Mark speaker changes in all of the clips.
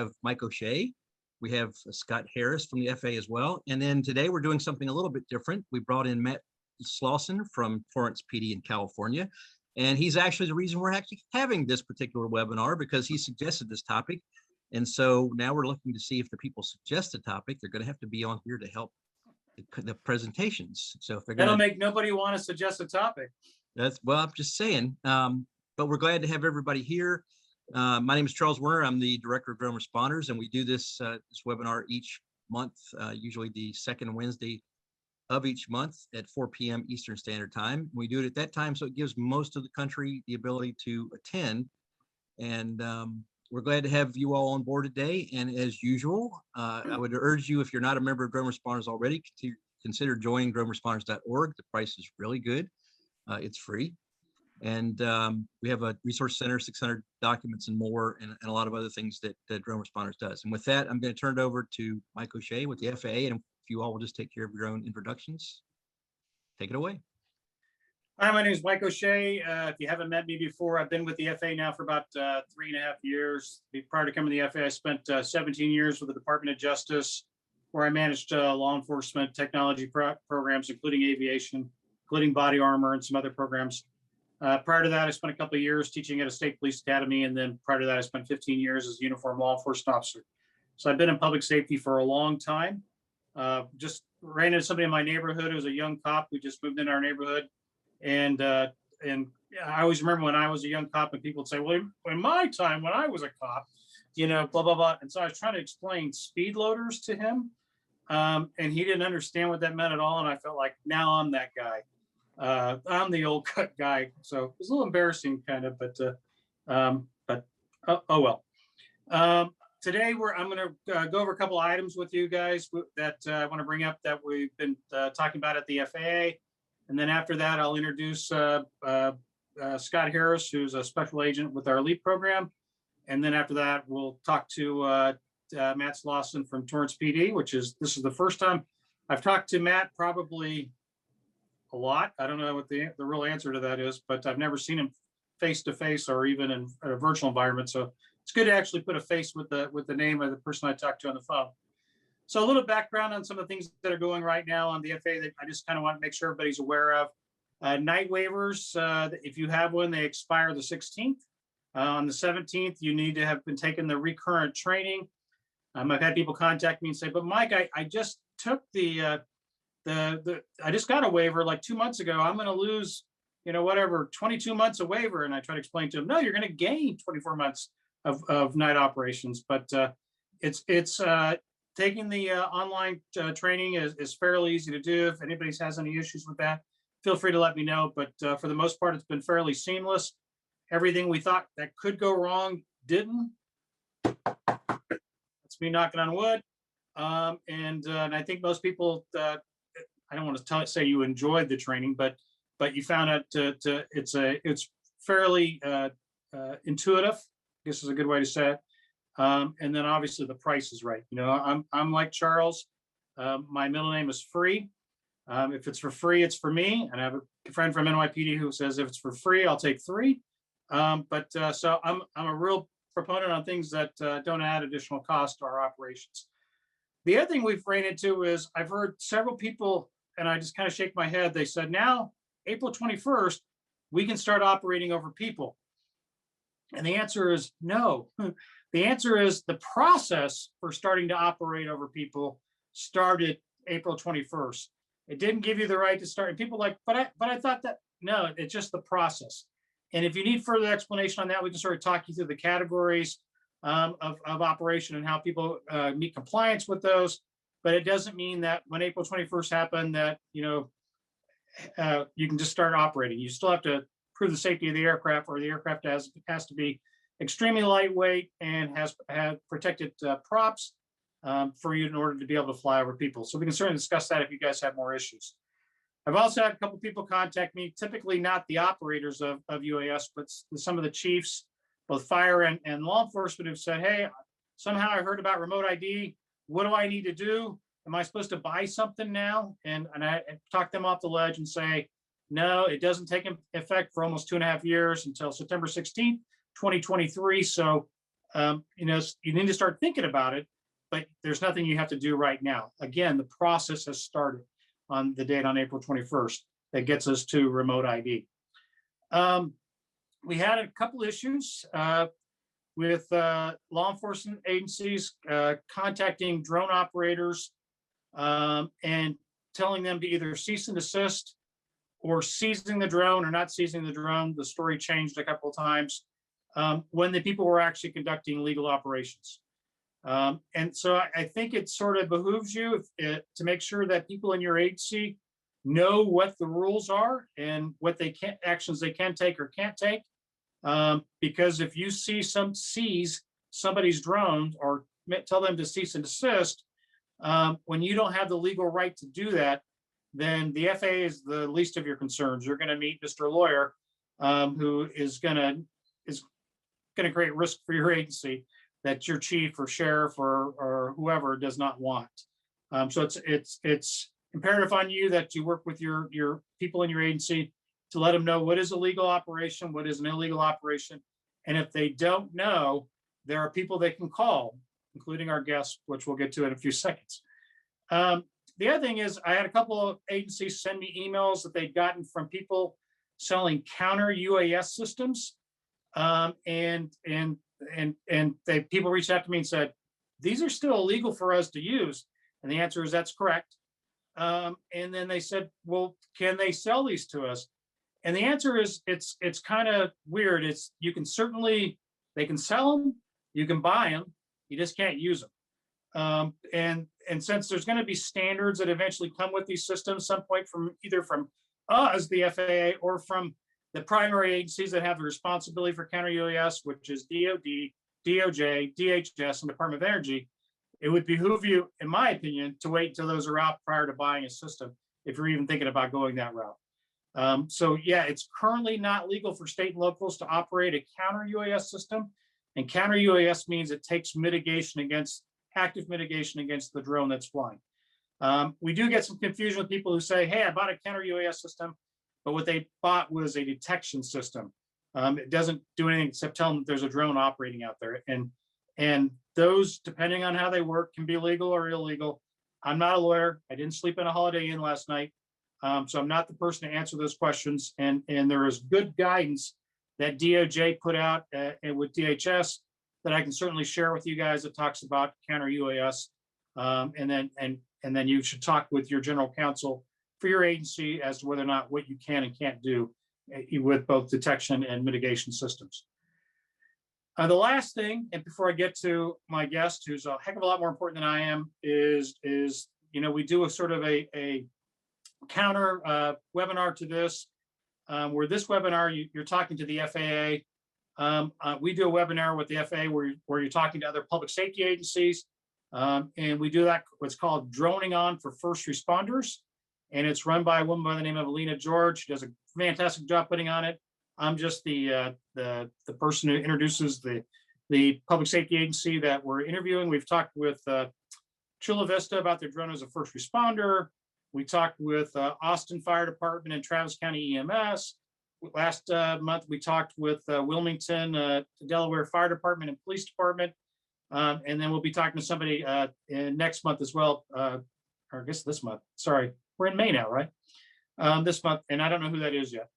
Speaker 1: have Mike OShea. We have Scott Harris from the FAA as well. And then today we're doing something a little bit different. We brought in Matt Slawson from Florence PD in California. And he's actually the reason we're actually having this particular webinar, because he suggested this topic. And so now we're looking to see if the people suggest a topic, they're going to have to be on here to help the presentations. So if they're going to
Speaker 2: make nobody want to suggest a topic.
Speaker 1: Well, I'm just saying, but we're glad to have everybody here. My name is Charles Werner. I'm the Director of Drone Responders, and we do this webinar each month, usually the second Wednesday of each month at 4 p.m. Eastern Standard Time. We do it at that time, so it gives most of the country the ability to attend. And we're glad to have you all on board today. And as usual, I would urge you, if you're not a member of Drone Responders already, to consider joining DRONERESPONDERS.org. The price is really good. It's free. And we have a resource center, 600 documents and more, and a lot of other things that Drone Responders does. And with that, I'm going to turn it over to Mike OShea with the FAA. And if you all will just take care of your own introductions, take it away.
Speaker 2: Hi, my name is Mike OShea. If you haven't met me before, I've been with the FAA now for about 3.5 years. Prior to coming to the FAA, I spent 17 years with the Department of Justice, where I managed law enforcement technology programs, including aviation, including body armor and some other programs. Prior to that, I spent a couple of years teaching at a state police academy. And then prior to that, I spent 15 years as a uniformed law enforcement officer. So I've been in public safety for a long time. Just ran into somebody in my neighborhood who was a young cop who just moved into our neighborhood. And I always remember when I was a young cop and people would say, well, in my time, when I was a cop, you know, blah, blah, blah. And so I was trying to explain speed loaders to him. And he didn't understand what that meant at all. And I felt like now I'm that guy. I'm the old cut guy. So it was a little embarrassing kind of, but oh well. Today I'm going to go over a couple of items with you guys that I want to bring up that we've been talking about at the FAA. And then after that, I'll introduce Scott Harris, who's a special agent with our LEAP program. And then after that, we'll talk to Matt Slawson from Torrance PD, this is the first time I've talked to Matt, probably a lot. I don't know what the real answer to that is, but I've never seen him face to face or even in a virtual environment. So it's good to actually put a face with the name of the person I talked to on the phone. So a little background on some of the things that are going right now on the FAA that I just kind of want to make sure everybody's aware of. Night waivers, if you have one, they expire the 16th. On the 17th, you need to have been taking the recurrent training. I've had people contact me and say, but Mike, I just took I just got a waiver like 2 months ago. I'm going to lose, 22 months of waiver. And I try to explain to them, no, you're going to gain 24 months of night operations. But it's taking the online training is fairly easy to do. If anybody has any issues with that, feel free to let me know. But for the most part, it's been fairly seamless. Everything we thought that could go wrong didn't. That's me knocking on wood. And I think most people, I don't want to say you enjoyed the training, but you found out it's fairly intuitive. I guess is a good way to say it. And then obviously the price is right. I'm like Charles. My middle name is Free. If it's for free, it's for me. And I have a friend from NYPD who says if it's for free, I'll take 3. So I'm a real proponent on things that don't add additional cost to our operations. The other thing we've ran into is I've heard several people, and I just kind of shake my head. They said, now, April 21st, we can start operating over people. And the answer is no. The answer is the process for starting to operate over people started April 21st. It didn't give you the right to start. And people are like, but I thought that, no, it's just the process. And if you need further explanation on that, we can sort of talk you through the categories of operation and how people meet compliance with those. But it doesn't mean that when April 21st happened that, you can just start operating. You still have to prove the safety of the aircraft, or the aircraft has to be extremely lightweight and have protected props for you in order to be able to fly over people. So we can certainly discuss that if you guys have more issues. I've also had a couple of people contact me, typically not the operators of UAS, but some of the chiefs, both fire and law enforcement, have said, hey, somehow I heard about remote ID. What do I need to do? Am I supposed to buy something now? And I talk them off the ledge and say, no, it doesn't take effect for almost 2.5 years until September 16th, 2023. So you need to start thinking about it, but there's nothing you have to do right now. Again, the process has started on the date on April 21st that gets us to remote ID. We had a couple issues with law enforcement agencies contacting drone operators and telling them to either cease and desist or seizing the drone or not seizing the drone. The story changed a couple of times when the people were actually conducting legal operations. And so I think it sort of behooves you to make sure that people in your agency know what the rules are and what they can actions they can take or can't take. Because if you seize somebody's drone or tell them to cease and desist, when you don't have the legal right to do that, then the FAA is the least of your concerns. You're going to meet Mr. Lawyer, who is going to create risk for your agency that your chief or sheriff or whoever does not want. So it's imperative on you that you work with your people in your agency to let them know what is a legal operation, what is an illegal operation. And if they don't know, there are people they can call, including our guests, which we'll get to in a few seconds. The other thing is I had a couple of agencies send me emails that they'd gotten from people selling counter UAS systems. And people reached out to me and said, these are still illegal for us to use. And the answer is that's correct. And then they said, well, can they sell these to us? And the answer is it's kind of weird. You can certainly, they can sell them, you can buy them, you just can't use them. And since there's going to be standards that eventually come with these systems, some point from either from us, the FAA, or from the primary agencies that have the responsibility for counter UAS, which is DOD, DOJ, DHS, and Department of Energy, it would behoove you, in my opinion, to wait until those are out prior to buying a system, if you're even thinking about going that route. So yeah, it's currently not legal for state and locals to operate a counter UAS system. And counter UAS means it takes active mitigation against the drone that's flying. We do get some confusion with people who say, hey, I bought a counter UAS system, but what they bought was a detection system. It doesn't do anything except tell them that there's a drone operating out there. And those, depending on how they work, can be legal or illegal. I'm not a lawyer. I didn't sleep in a Holiday Inn last night. So I'm not the person to answer those questions. And there is good guidance that DOJ put out and with DHS that I can certainly share with you guys that talks about counter UAS. And then you should talk with your general counsel for your agency as to whether or not what you can and can't do with both detection and mitigation systems. The last thing, and before I get to my guest, who's a heck of a lot more important than I am, is we do a sort of a counter webinar to this, where this webinar, you're talking to the FAA. We do a webinar with the FAA where you're talking to other public safety agencies. And we do that, what's called Droning On for First Responders. And it's run by a woman by the name of Alina George. She does a fantastic job putting on it. I'm just the person who introduces the public safety agency that we're interviewing. We've talked with Chula Vista about their drone as a first responder. We talked with Austin Fire Department and Travis County EMS. Last month, we talked with Wilmington, Delaware Fire Department and Police Department. And then we'll be talking to somebody next month as well, or I guess this month. Sorry, we're in May now, right? This month, and I don't know who that is yet.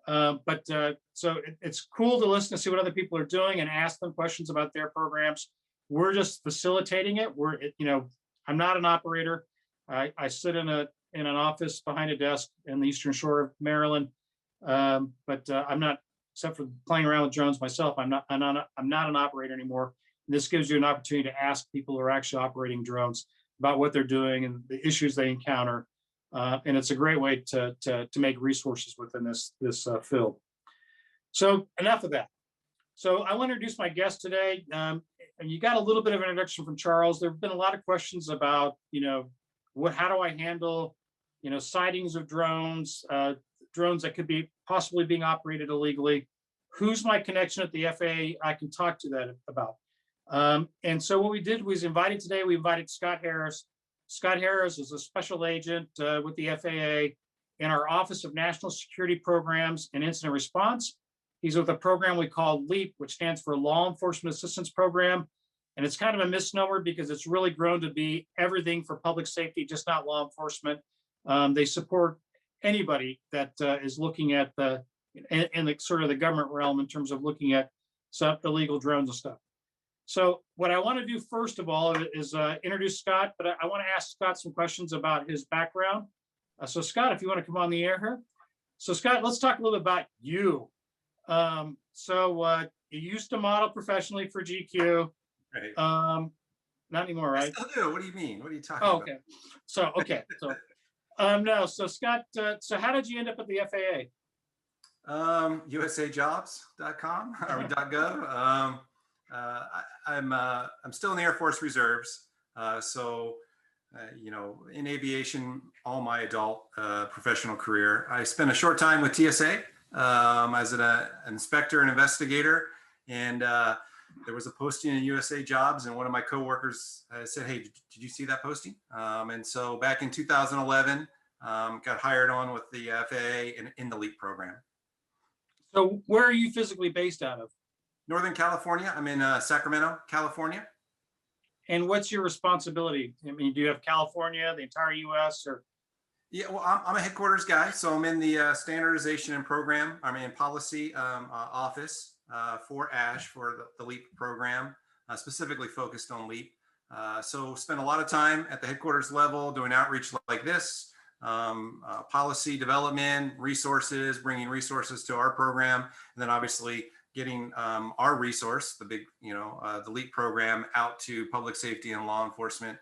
Speaker 2: So it's cool to listen to see what other people are doing and ask them questions about their programs. We're just facilitating it. I'm not an operator. I sit in an office behind a desk in the Eastern Shore of Maryland. But I'm not, except for playing around with drones myself, I'm not an operator anymore. This gives you an opportunity to ask people who are actually operating drones about what they're doing and the issues they encounter. And it's a great way to make resources within this field. So enough of that. So I want to introduce my guest today. And you got a little bit of an introduction from Charles. There have been a lot of questions about, how do I handle, sightings of drones, drones that could be possibly being operated illegally. Who's my connection at the FAA I can talk to that about? And so what we did was we invited Scott Harris. Scott Harris is a special agent with the FAA in our Office of National Security Programs and Incident Response. He's with a program we call LEAP, which stands for Law Enforcement Assistance Program. And it's kind of a misnomer because it's really grown to be everything for public safety, just not law enforcement. They support anybody that is looking at in the sort of the government realm in terms of looking at some illegal drones and stuff. So what I want to do first of all is introduce Scott, but I want to ask Scott some questions about his background. So Scott, if you want to come on the air here. So Scott, let's talk a little bit about you. You used to model professionally for GQ.
Speaker 3: Right.
Speaker 2: Not anymore, right?
Speaker 3: I still do. What do you mean? What are you talking
Speaker 2: Oh,
Speaker 3: about?
Speaker 2: okay. No. So Scott, so how did you end up at the FAA?
Speaker 3: USAjobs.com or .gov. I'm still in the Air Force Reserves. In aviation, all my adult professional career. I spent a short time with TSA as an inspector and investigator, and there was a posting in USA Jobs, and one of my coworkers said, "Hey, did you see that posting?" And so back in 2011, got hired on with the FAA in the LEAP program.
Speaker 2: So where are you physically based out of?
Speaker 3: Northern California. I'm in Sacramento, California.
Speaker 2: And what's your responsibility? I mean, do you have California, the entire US, or?
Speaker 3: Yeah, well, I'm a headquarters guy, so I'm in the standardization and program, policy office for ASH, for the LEAP program, specifically focused on LEAP. So spend a lot of time at the headquarters level doing outreach like this, policy development, resources, bringing resources to our program, and then obviously getting our resource, the big, the LEAP program, out to public safety and law enforcement.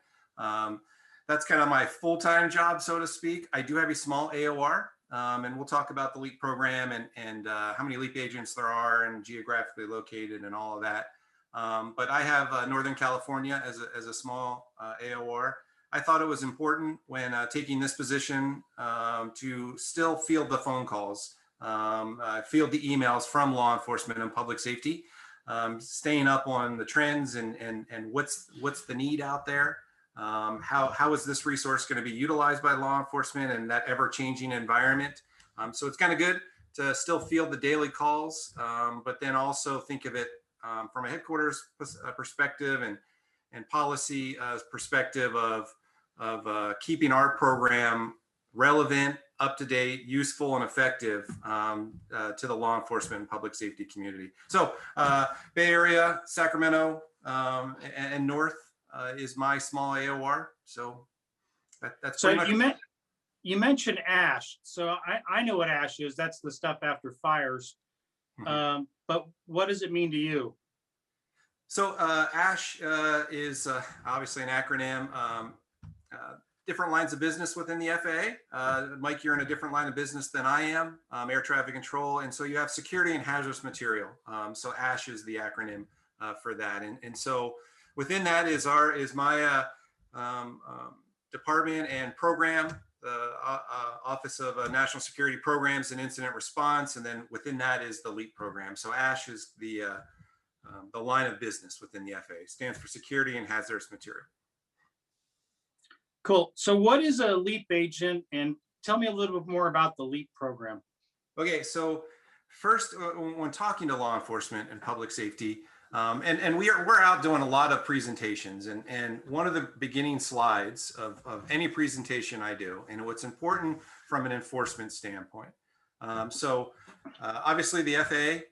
Speaker 3: That's kind of my full-time job, so to speak. I do have a small AOR, and we'll talk about the LEAP program and how many LEAP agents there are and geographically located and all of that. But I have Northern California as a small AOR. I thought it was important when taking this position to still field the phone calls, field the emails from law enforcement and public safety, staying up on the trends and what's the need out there. How is this resource going to be utilized by law enforcement in that ever-changing environment? So it's kind of good to still field the daily calls, but then also think of it from a headquarters perspective and policy perspective of keeping our program relevant, up to date, useful, and effective to the law enforcement and public safety community. So Bay Area, Sacramento, and North is my small AOR. So that's
Speaker 2: so
Speaker 3: pretty much.
Speaker 2: You mentioned ASH. So I know what ASH is. That's the stuff after fires. Mm-hmm. But what does it mean to you?
Speaker 3: So ASH is obviously an acronym. Different lines of business within the FAA. Mike, you're in a different line of business than I am, air traffic control. And so you have security and hazardous material. So ASH is the acronym for that. And so within that is my department and program, the Office of National Security Programs and Incident Response. And then within that is the LEAP program. So ASH is the line of business within the FAA. Stands for Security and Hazardous Material.
Speaker 2: Cool. So what is a LEAP agent, and tell me a little bit more about the LEAP program.
Speaker 3: Okay, so first, when talking to law enforcement and public safety, and we're out doing a lot of presentations, and one of the beginning slides of any presentation I do, and what's important from an enforcement standpoint. Obviously the FAA,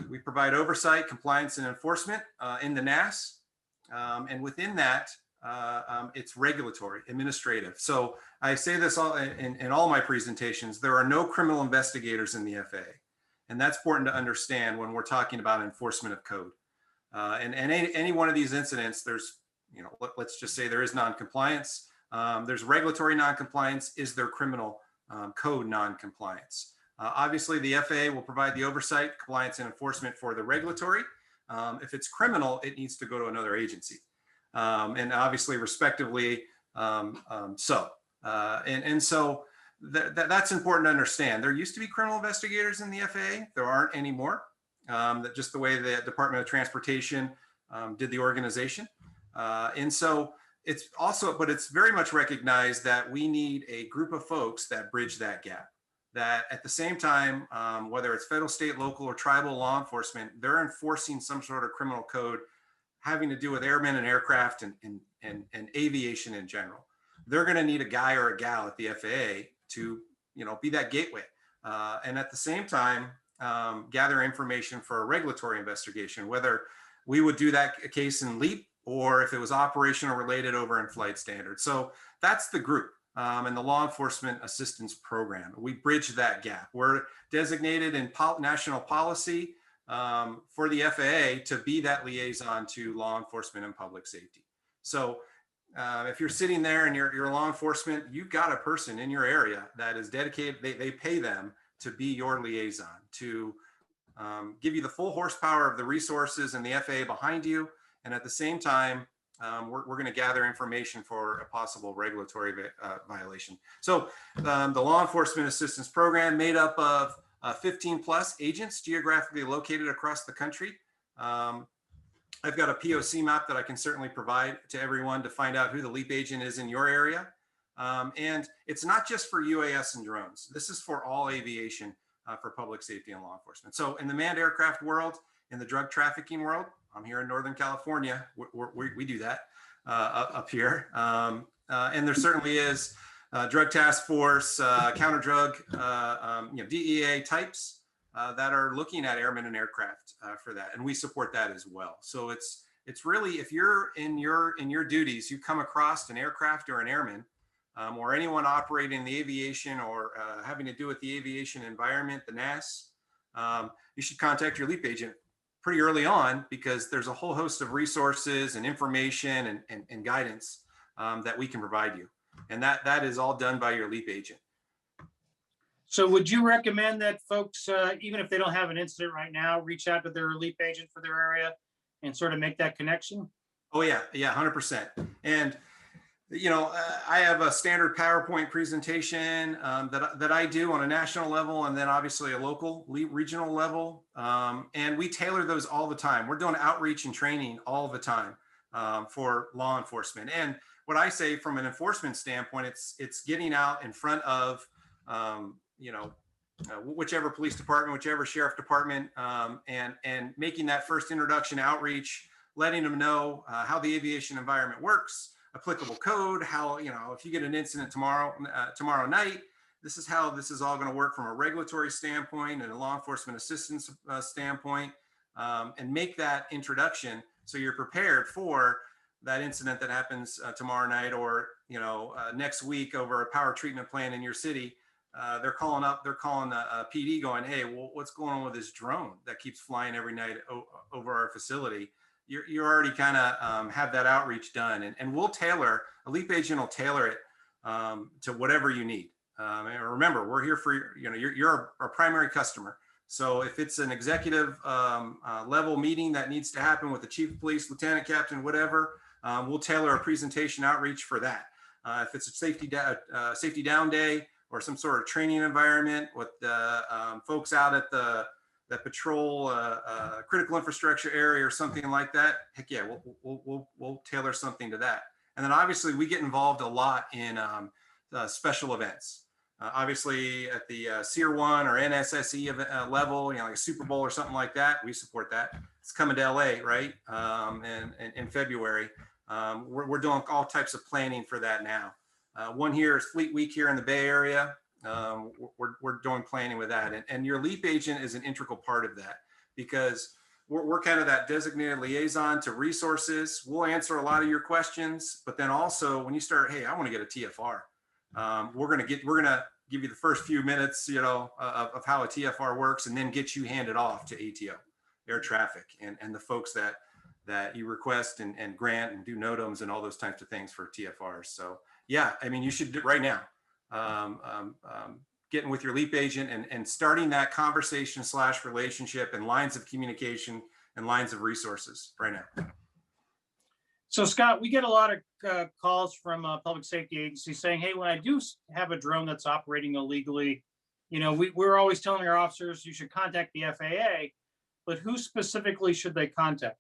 Speaker 3: we provide oversight, compliance, and enforcement in the NAS, and within that, it's regulatory, administrative. So I say this all in all my presentations, there are no criminal investigators in the FAA. And that's important to understand when we're talking about enforcement of code. And any one of these incidents, there's, let's just say there is non-compliance. There's regulatory non-compliance. Is there criminal code non-compliance? Obviously, the FAA will provide the oversight, compliance, and enforcement for the regulatory. If it's criminal, it needs to go to another agency. And obviously, respectively, so that's important to understand. There used to be criminal investigators in the FAA. There aren't anymore. That just the way the Department of Transportation did the organization. And so but it's very much recognized that we need a group of folks that bridge that gap. that at the same time, whether it's federal, state, local, or tribal law enforcement, they're enforcing some sort of criminal code having to do with airmen and aircraft and aviation in general. They're going to need a guy or a gal at the FAA to, be that gateway. And at the same time, gather information for a regulatory investigation, whether we would do that case in LEAP or if it was operational related over in flight standards. So that's the group and the law enforcement assistance program. We bridge that gap. We're designated in national policy for the FAA to be that liaison to law enforcement and public safety. So if you're sitting there and you're law enforcement, you've got a person in your area that is dedicated. They pay them to be your liaison, to give you the full horsepower of the resources and the FAA behind you. And at the same time, we're going to gather information for a possible regulatory violation. So the law enforcement assistance program made up of 15 plus agents geographically located across the country. I've got a POC map that I can certainly provide to everyone to find out who the LEAP agent is in your area. And it's not just for UAS and drones. This is for all aviation for public safety and law enforcement. So in the manned aircraft world, in the drug trafficking world, I'm here in Northern California, we do that up here. And there certainly is drug task force, counter drug, DEA types that are looking at airmen and aircraft for that. And we support that as well. So it's really, if you're in your duties, you come across an aircraft or an airman or anyone operating in the aviation or having to do with the aviation environment, the NAS, you should contact your LEAP agent pretty early on, because there's a whole host of resources and information and guidance that we can provide you. And that is all done by your LEAP agent.
Speaker 2: So would you recommend that folks, even if they don't have an incident right now, reach out to their LEAP agent for their area and sort of make that connection?
Speaker 3: Oh yeah, 100%. And I have a standard PowerPoint presentation that I do on a national level, and then obviously a local, regional level. And we tailor those all the time. We're doing outreach and training all the time for law enforcement. And what I say from an enforcement standpoint, it's getting out in front of whichever police department, whichever sheriff department, and making that first introduction outreach, letting them know how the aviation environment works, applicable code, how, if you get an incident tomorrow night, this is how this is all going to work from a regulatory standpoint and a law enforcement assistance standpoint, and make that introduction so you're prepared for that incident that happens tomorrow night or next week over a power treatment plant in your city. They're calling a PD going, hey, well, what's going on with this drone that keeps flying every night over our facility? You already kind of have that outreach done, and we'll tailor, a LEAP agent will tailor it to whatever you need. And remember, we're here for, you're our primary customer. So if it's an executive level meeting that needs to happen with the chief of police, lieutenant captain, whatever, we'll tailor a presentation outreach for that. If it's a safety down day or some sort of training environment with the folks out at the patrol critical infrastructure area or something like that, heck yeah, we'll tailor something to that. And then obviously we get involved a lot in special events. Obviously at the SEER 1 or NSSE level, like a Super Bowl or something like that, we support that. It's coming to LA, right? And in February, we're doing all types of planning for that now. One here is Fleet Week here in the Bay Area. We're doing planning with that. And your LEAP agent is an integral part of that, because we're kind of that designated liaison to resources. We'll answer a lot of your questions, but then also when you start, hey, I want to get a TFR. We're going to give you the first few minutes, of how a TFR works, and then get you handed off to ATO, air traffic, and the folks that you request and grant and do NOTAMs and all those types of things for TFRs. So yeah, I mean, you should do right now, getting with your LEAP agent and starting that conversation / relationship and lines of communication and lines of resources right now.
Speaker 2: So Scott, we get a lot of calls from public safety agencies saying, hey, when I do have a drone that's operating illegally, we're always telling our officers you should contact the FAA, but who specifically should they contact?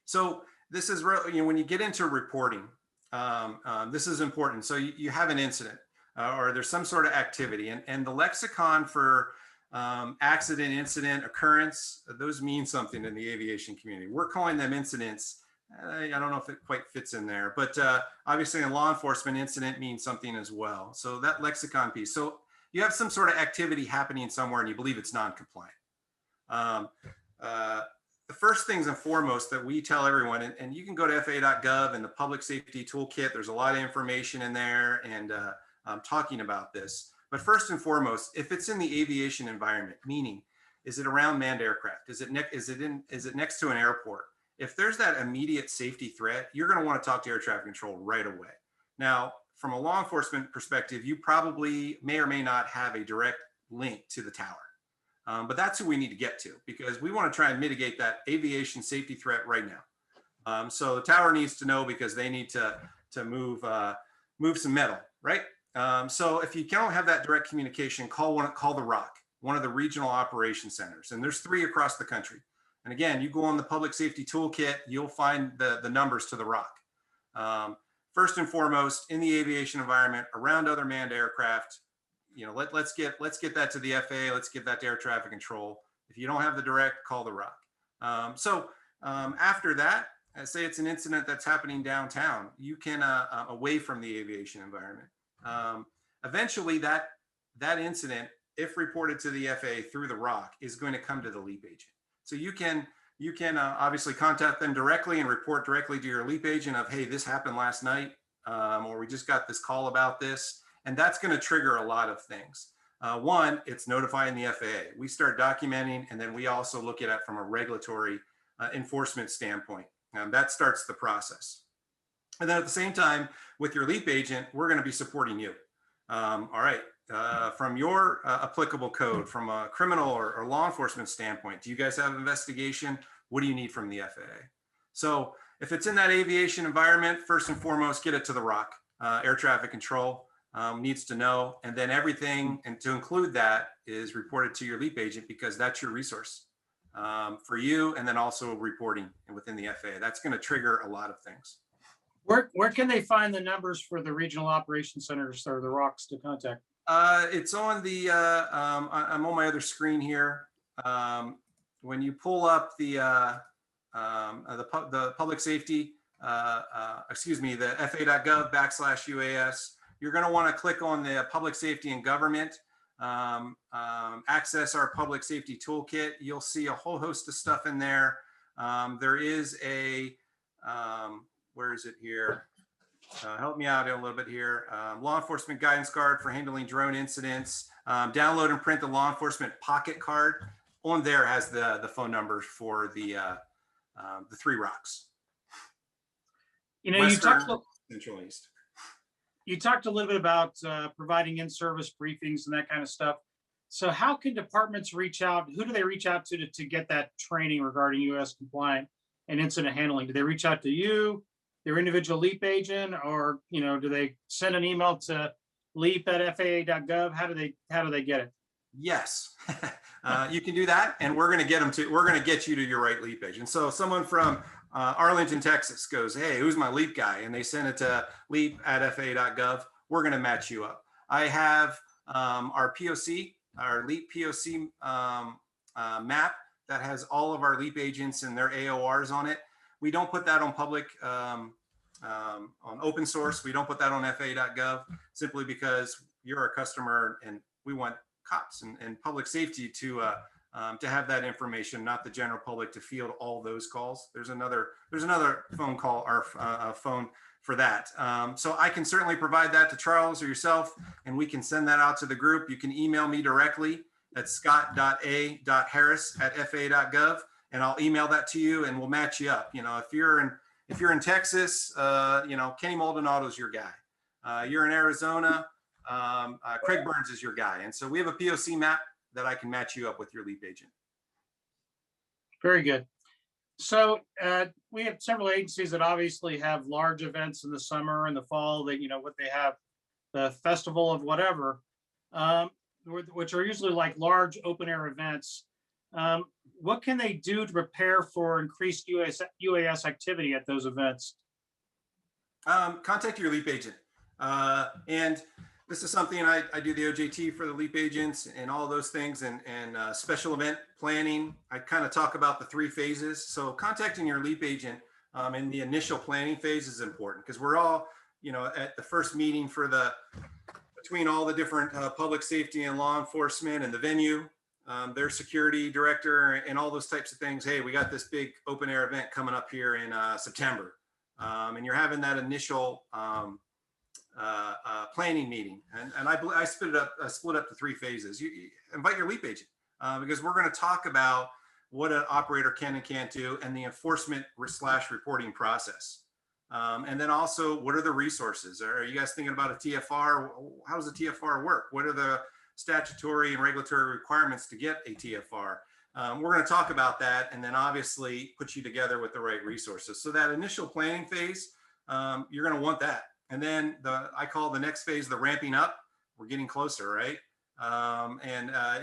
Speaker 3: So this is real, when you get into reporting, this is important. So you have an incident. or there's some sort of activity. And the lexicon for accident, incident, occurrence, those mean something in the aviation community. We're calling them incidents. I don't know if it quite fits in there, but obviously in law enforcement, incident means something as well. So that lexicon piece. So you have some sort of activity happening somewhere and you believe it's non-compliant. The first things and foremost that we tell everyone, and you can go to FAA.gov and the Public Safety Toolkit, there's a lot of information in there and talking about this. But first and foremost, if it's in the aviation environment, meaning, is it around manned aircraft? Is it next to an airport? If there's that immediate safety threat, you're going to want to talk to air traffic control right away. Now, from a law enforcement perspective, you probably may or may not have a direct link to the tower. But that's who we need to get to, because we want to try and mitigate that aviation safety threat right now. So the tower needs to know, because they need to move some metal, right? So if you don't have that direct communication, call the ROC, one of the regional operation centers, and there's 3 across the country. And again, you go on the Public Safety Toolkit, you'll find the numbers to the ROC. First and foremost, in the aviation environment, around other manned aircraft, you know, let's get that to the FAA. Let's get that to air traffic control. If you don't have the direct, call the ROC. After that, say it's an incident that's happening downtown, you can away from the aviation environment. Eventually, that incident, if reported to the FAA through the ROC, is going to come to the LEAP agent. So you can obviously contact them directly and report directly to your LEAP agent of, hey, this happened last night, or we just got this call about this. And that's going to trigger a lot of things. One, it's notifying the FAA. We start documenting, and then we also look at it from a regulatory enforcement standpoint. That starts the process. And then at the same time, with your LEAP agent, we're going to be supporting you. All right, from your applicable code, from a criminal or law enforcement standpoint, do you guys have investigation? What do you need from the FAA? So if it's in that aviation environment, first and foremost, get it to the ROC, air traffic control. Needs to know, and then everything, and to include that, is reported to your LEAP agent, because that's your resource for you, and then also reporting within the FAA. That's going to trigger a lot of things.
Speaker 2: Where can they find the numbers for the regional operations centers or the ROCs to contact?
Speaker 3: It's on the, I'm on my other screen here. When you pull up the public safety, the FAA.gov/UAS, you're going to want to click on the Public Safety and Government, access our Public Safety Toolkit. You'll see a whole host of stuff in there. There is a, where is it here? Help me out a little bit here. Law Enforcement Guidance Card for handling drone incidents. Download and print the Law Enforcement Pocket Card. On there has the phone numbers for the 3 ROCs.
Speaker 2: You know,
Speaker 3: Western, Central, and East.
Speaker 2: You talked a little bit about providing in-service briefings and that kind of stuff. So how can departments reach out? Who do they reach out to get that training regarding U.S. compliant and incident handling? Do they reach out to you, their individual LEAP agent, or, you know, do they send an email to leap@faa.gov? How do they get it?
Speaker 3: Yes, you can do that, and we're going to get you to your right LEAP agent. So someone from Arlington, Texas goes, hey, who's my LEAP guy? And they send it to leap@faa.gov. We're going to match you up. I have our POC, our LEAP POC map that has all of our LEAP agents and their AORs on it. We don't put that on public, on open source. We don't put that on FAA.gov, simply because you're our customer and we want cops and public safety to have that information, not the general public to field all those calls. There's another phone call or phone for that. So I can certainly provide that to Charles or yourself, and we can send that out to the group. You can email me directly at scott.a.harris@faa.gov, and I'll email that to you, and we'll match you up. You know, if you're in Texas, you know, Kenny Maldonado is your guy. You're in Arizona, Craig Burns is your guy. And so we have a POC map that I can match you up with your LEAP agent.
Speaker 2: Very good. So we have several agencies that obviously have large events in the summer and the fall, that, you know, what they have, the festival of whatever, which are usually like large open air events. What can they do to prepare for increased UAS activity at those events?
Speaker 3: Contact your LEAP agent. And This is something I do the OJT for the LEAP agents and all those things, and special event planning. I kind of talk about the 3 phases. So contacting your LEAP agent in the initial planning phase is important, because we're all, at the first meeting between all the different public safety and law enforcement and the venue, their security director and all those types of things. Hey, we got this big open air event coming up here in September. And you're having that initial planning meeting, and I split up to 3 phases. You invite your LEAP agent because we're going to talk about what an operator can and can't do, and the enforcement / reporting process. And then also, what are the resources? Are you guys thinking about a TFR? How does a TFR work? What are the statutory and regulatory requirements to get a TFR? We're going to talk about that, and then obviously put you together with the right resources. So that initial planning phase, you're going to want that. And then I call the next phase the ramping up. We're getting closer, right?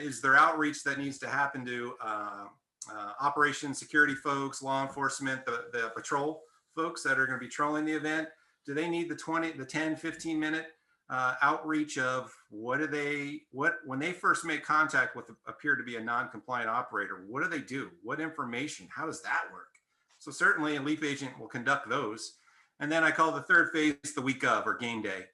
Speaker 3: Is there outreach that needs to happen to operations, security folks, law enforcement, the patrol folks that are going to be trolling the event? Do they need the 10, 15 minute outreach of when they first make contact with appear to be a non-compliant operator? What do they do? What information? How does that work? So certainly a LEAP agent will conduct those. And then I call the third phase the week of, or game day.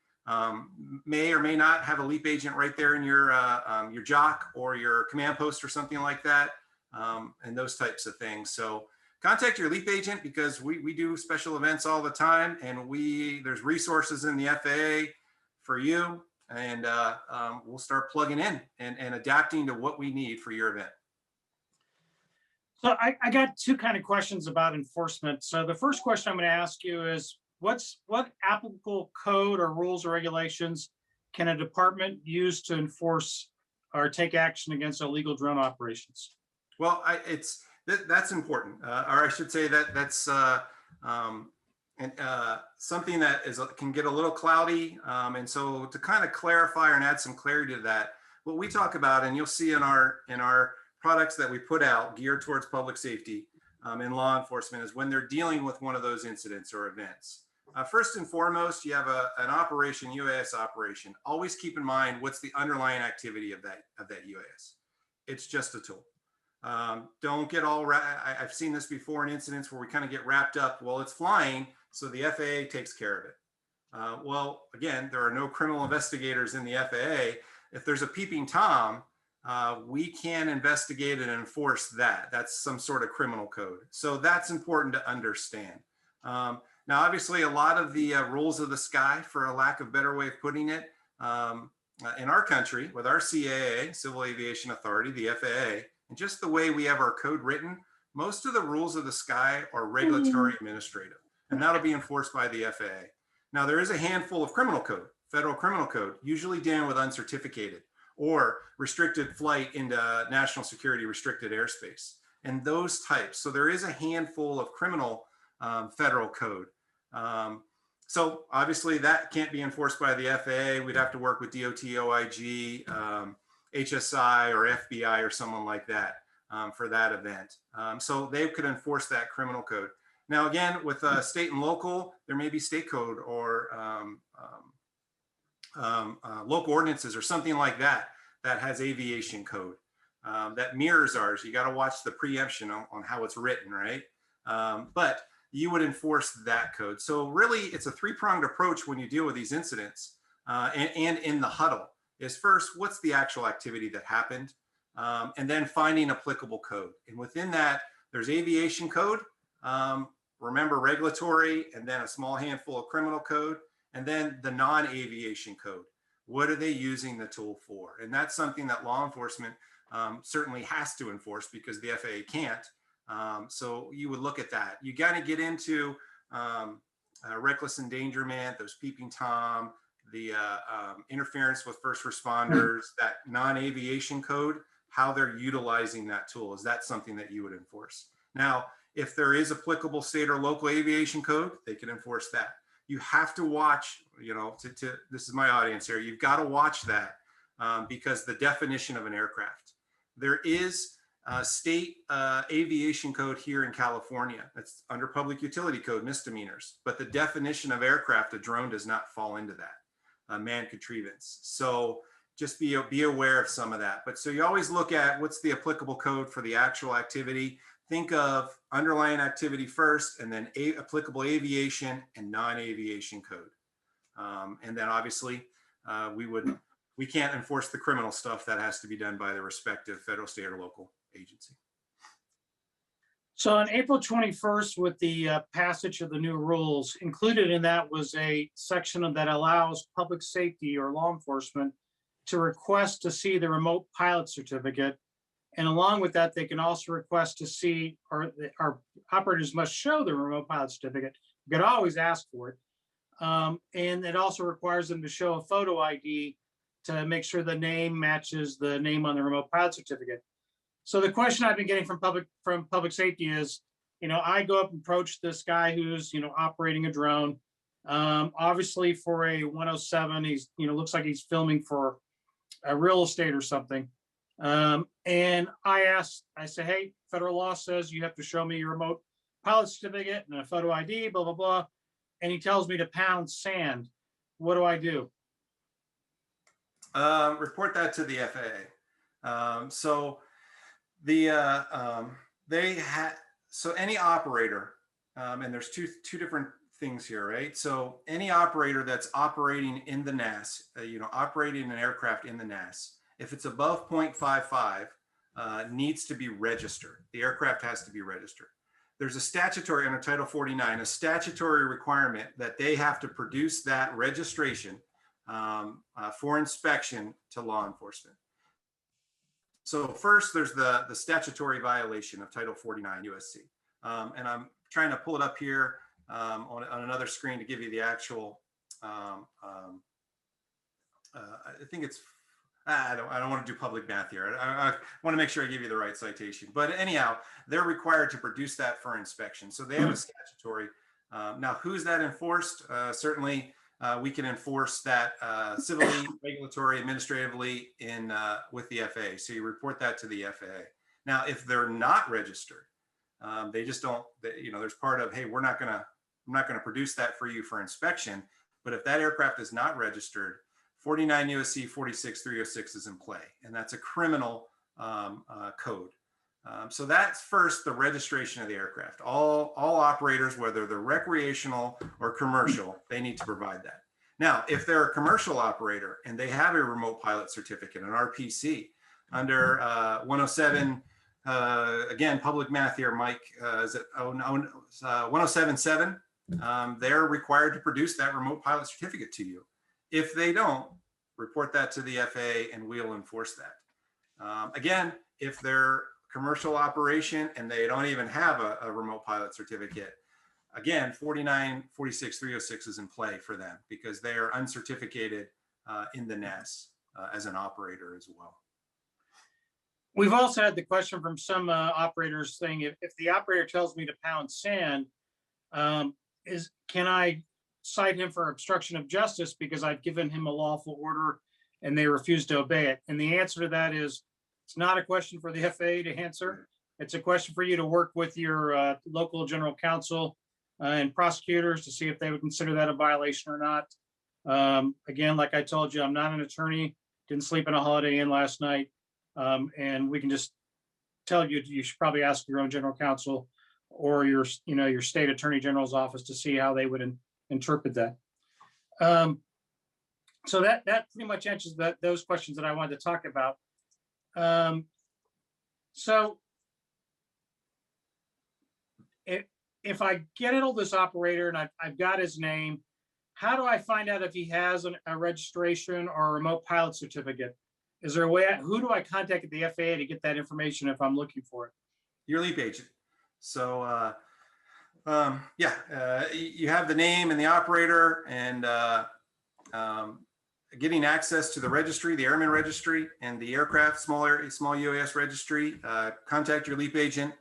Speaker 3: May or may not have a LEAP agent right there in your JOC or your command post or something like that, and those types of things. So contact your LEAP agent, because we do special events all the time, and there's resources in the FAA for you, and we'll start plugging in and adapting to what we need for your event.
Speaker 2: So I got 2 kind of questions about enforcement. So the first question I'm going to ask you is, what applicable code or rules or regulations can a department use to enforce or take action against illegal drone operations?
Speaker 3: Well, that's important, or I should say that's something that can get a little cloudy. And so to kind of clarify and add some clarity to that, what we talk about, and you'll see in our products that we put out geared towards public safety in law enforcement, is when they're dealing with one of those incidents or events. First and foremost, you have an operation, UAS operation. Always keep in mind what's the underlying activity of that UAS. It's just a tool. Don't get all I've seen this before in incidents where we kind of get wrapped up. Well, it's flying, so the FAA takes care of it. Well, again, there are no criminal investigators in the FAA. If there's a peeping Tom, we can investigate and enforce that. That's some sort of criminal code. So that's important to understand. Now, obviously, a lot of the rules of the sky, for a lack of better way of putting it, in our country, with our CAA, Civil Aviation Authority, the FAA, and just the way we have our code written, most of the rules of the sky are regulatory administrative, and that'll be enforced by the FAA. Now, there is a handful of criminal code, federal criminal code, usually dealing with uncertificated or restricted flight into national security restricted airspace and those types. So there is a handful of criminal federal code. So obviously that can't be enforced by the FAA. We'd have to work with DOT, OIG, HSI, or FBI, or someone like that for that event. So they could enforce that criminal code. Now, again, with state and local, there may be state code or local ordinances or something like that that has aviation code that mirrors ours. You got to watch the preemption on how it's written, right? But you would enforce that code. So really, it's a 3-pronged approach when you deal with these incidents and in the huddle. Is first, what's the actual activity that happened? And then finding applicable code. And within that, there's aviation code, remember regulatory, and then a small handful of criminal code, and then the non-aviation code. What are they using the tool for? And that's something that law enforcement certainly has to enforce, because the FAA can't. So you would look at that. You got to get into reckless endangerment, those peeping Tom, the interference with first responders, that non-aviation code, how they're utilizing that tool. Is that something that you would enforce? Now, if there is applicable state or local aviation code, they can enforce that. You have to watch, this is my audience here, you've got to watch that because the definition of an aircraft. There is state aviation code here in California. That's under public utility code, misdemeanors. But the definition of aircraft, a drone, does not fall into that. manned contrivance. So just be aware of some of that. But so you always look at what's the applicable code for the actual activity. Think of underlying activity first, and then applicable aviation and non-aviation code. And then obviously we can't enforce the criminal stuff. That has to be done by the respective federal, state, or local agency.
Speaker 2: So on April 21st, with the passage of the new rules, included in that was a section that allows public safety or law enforcement to request to see the remote pilot certificate. And along with that, they can also request to see, or our operators must show the remote pilot certificate. You could always ask for it. And it also requires them to show a photo ID to make sure the name matches the name on the remote pilot certificate. So the question I've been getting from public safety is, I go up and approach this guy who's, operating a drone. Obviously for a 107, he's, looks like he's filming for a real estate or something. And I say, hey, federal law says you have to show me your remote pilot certificate and a photo ID, blah, blah, blah. And he tells me to pound sand. What do I do?
Speaker 3: Report that to the FAA. So any operator, and there's two different things here, right? So any operator that's operating in the NAS, operating an aircraft in the NAS, if it's above 0.55, needs to be registered. The aircraft has to be registered. There's a statutory, under Title 49, a statutory requirement that they have to produce that registration for inspection to law enforcement. So first, there's the statutory violation of Title 49 USC. And I'm trying to pull it up here on another screen to give you the actual, I think it's, I don't want to do public math here. I want to make sure I give you the right citation. But anyhow, they're required to produce that for inspection. So they have a statutory. Now, who's that enforced? Certainly, we can enforce that civilly, regulatory, administratively with the FAA. So you report that to the FAA. Now, if they're not registered, they just don't. There's part of, hey, I'm not gonna produce that for you for inspection. But if that aircraft is not registered, 49 USC 46306 is in play, and that's a criminal code. So that's first the registration of the aircraft. All operators, whether they're recreational or commercial, they need to provide that. Now, if they're a commercial operator and they have a remote pilot certificate, an RPC, under 107, again, public math here, Mike, is it 107.7? They're required to produce that remote pilot certificate to you. If they don't, report that to the FAA and we'll enforce that. Again, if they're commercial operation and they don't even have a remote pilot certificate, again, 49-46-306 is in play for them because they are uncertificated in the NAS as an operator as well.
Speaker 2: We've also had the question from some operators saying, if the operator tells me to pound sand, can I cite him for obstruction of justice because I've given him a lawful order and they refuse to obey it? And the answer to that is, it's not a question for the FAA to answer. It's a question for you to work with your local general counsel and prosecutors to see if they would consider that a violation or not. Again, like I told you, I'm not an attorney, didn't sleep in a Holiday Inn last night. And we can just tell you, you should probably ask your own general counsel or your state attorney general's office to see how they would interpret that. So that pretty much answers those questions that I wanted to talk about. So if I get hold of this operator and I've got his name, how do I find out if he has a registration or a remote pilot certificate? Is there a way, who do I contact at the FAA to get that information if I'm looking for it?
Speaker 3: Your LEAP agent. So you have the name and the operator, and getting access to the registry, the airman registry, and the aircraft small UAS registry. Contact your LEAP agent.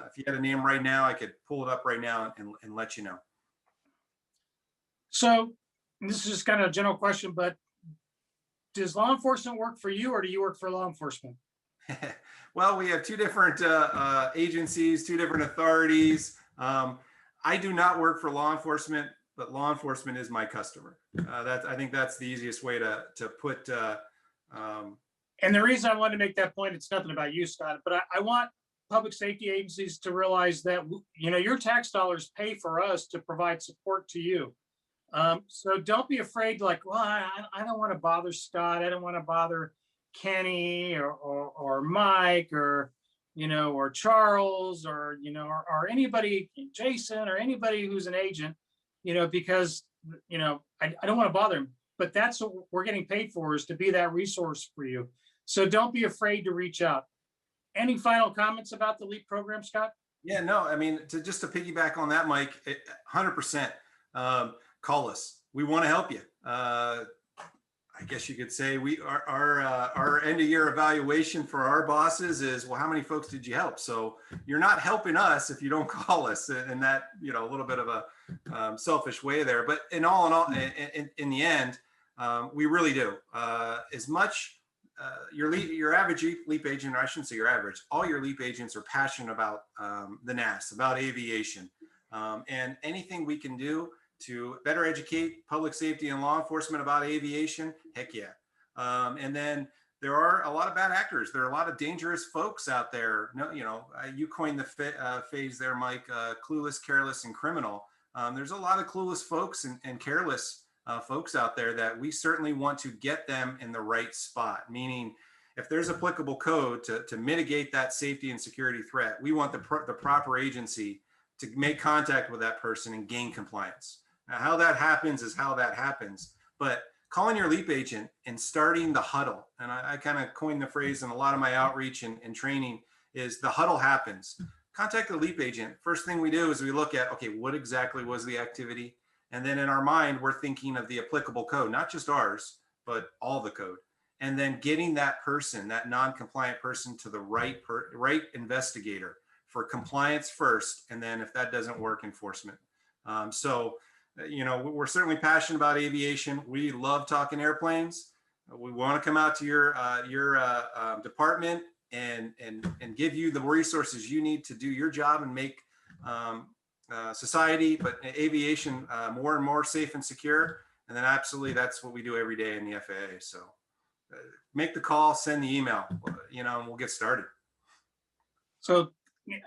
Speaker 3: If you had a name right now, I could pull it up right now and let you know.
Speaker 2: So this is just kind of a general question, but does law enforcement work for you or do you work for law enforcement?
Speaker 3: Well, we have two different agencies, two different authorities. I do not work for law enforcement. but law enforcement is my customer. I think that's the easiest way to put.
Speaker 2: And the reason I wanted to make that point, it's nothing about you, Scott, but I want public safety agencies to realize that, you know, your tax dollars pay for us to provide support to you. So don't be afraid, like, well, I don't want to bother Scott. I don't want to bother Kenny or Mike or, you know, or Charles or, you know, or anybody, Jason or anybody who's an agent, you know, because, you know, I don't want to bother him, but that's what we're getting paid for, is to be that resource for you. So don't be afraid to reach out. Any final comments about the LEAP program, Scott?
Speaker 3: Yeah, no, I mean, just to piggyback on that, Mike, 100%. Call us. We want to help you. I guess you could say our end of year evaluation for our bosses is, well, how many folks did you help? So you're not helping us if you don't call us, and that, you know, a little bit of a selfish way there. But in the end, we really do. As much your average LEAP agent, or I shouldn't say your average, all your LEAP agents are passionate about the NAS, about aviation, and anything we can do to better educate public safety and law enforcement about aviation, heck yeah. And then there are a lot of bad actors. There are a lot of dangerous folks out there. No, you know, you coined the phrase there, Mike, clueless, careless, and criminal. There's a lot of clueless folks and careless folks out there that we certainly want to get them in the right spot. Meaning, if there's applicable code to mitigate that safety and security threat, we want the proper agency to make contact with that person and gain compliance. Now, how that happens is how that happens. But calling your LEAP agent and starting the huddle, and I kind of coined the phrase in a lot of my outreach and training, is the huddle happens. Contact the LEAP agent. First thing we do is we look at, okay, what exactly was the activity? And then in our mind, we're thinking of the applicable code, not just ours, but all the code. And then getting that person, that non-compliant person, to the right investigator for compliance first. And then if that doesn't work, enforcement. You know, we're certainly passionate about aviation. We love talking airplanes. We want to come out to your department and give you the resources you need to do your job and make society, but aviation, more and more safe and secure. And then absolutely, that's what we do every day in the FAA. So make the call, send the email, you know, and we'll get started.
Speaker 2: So,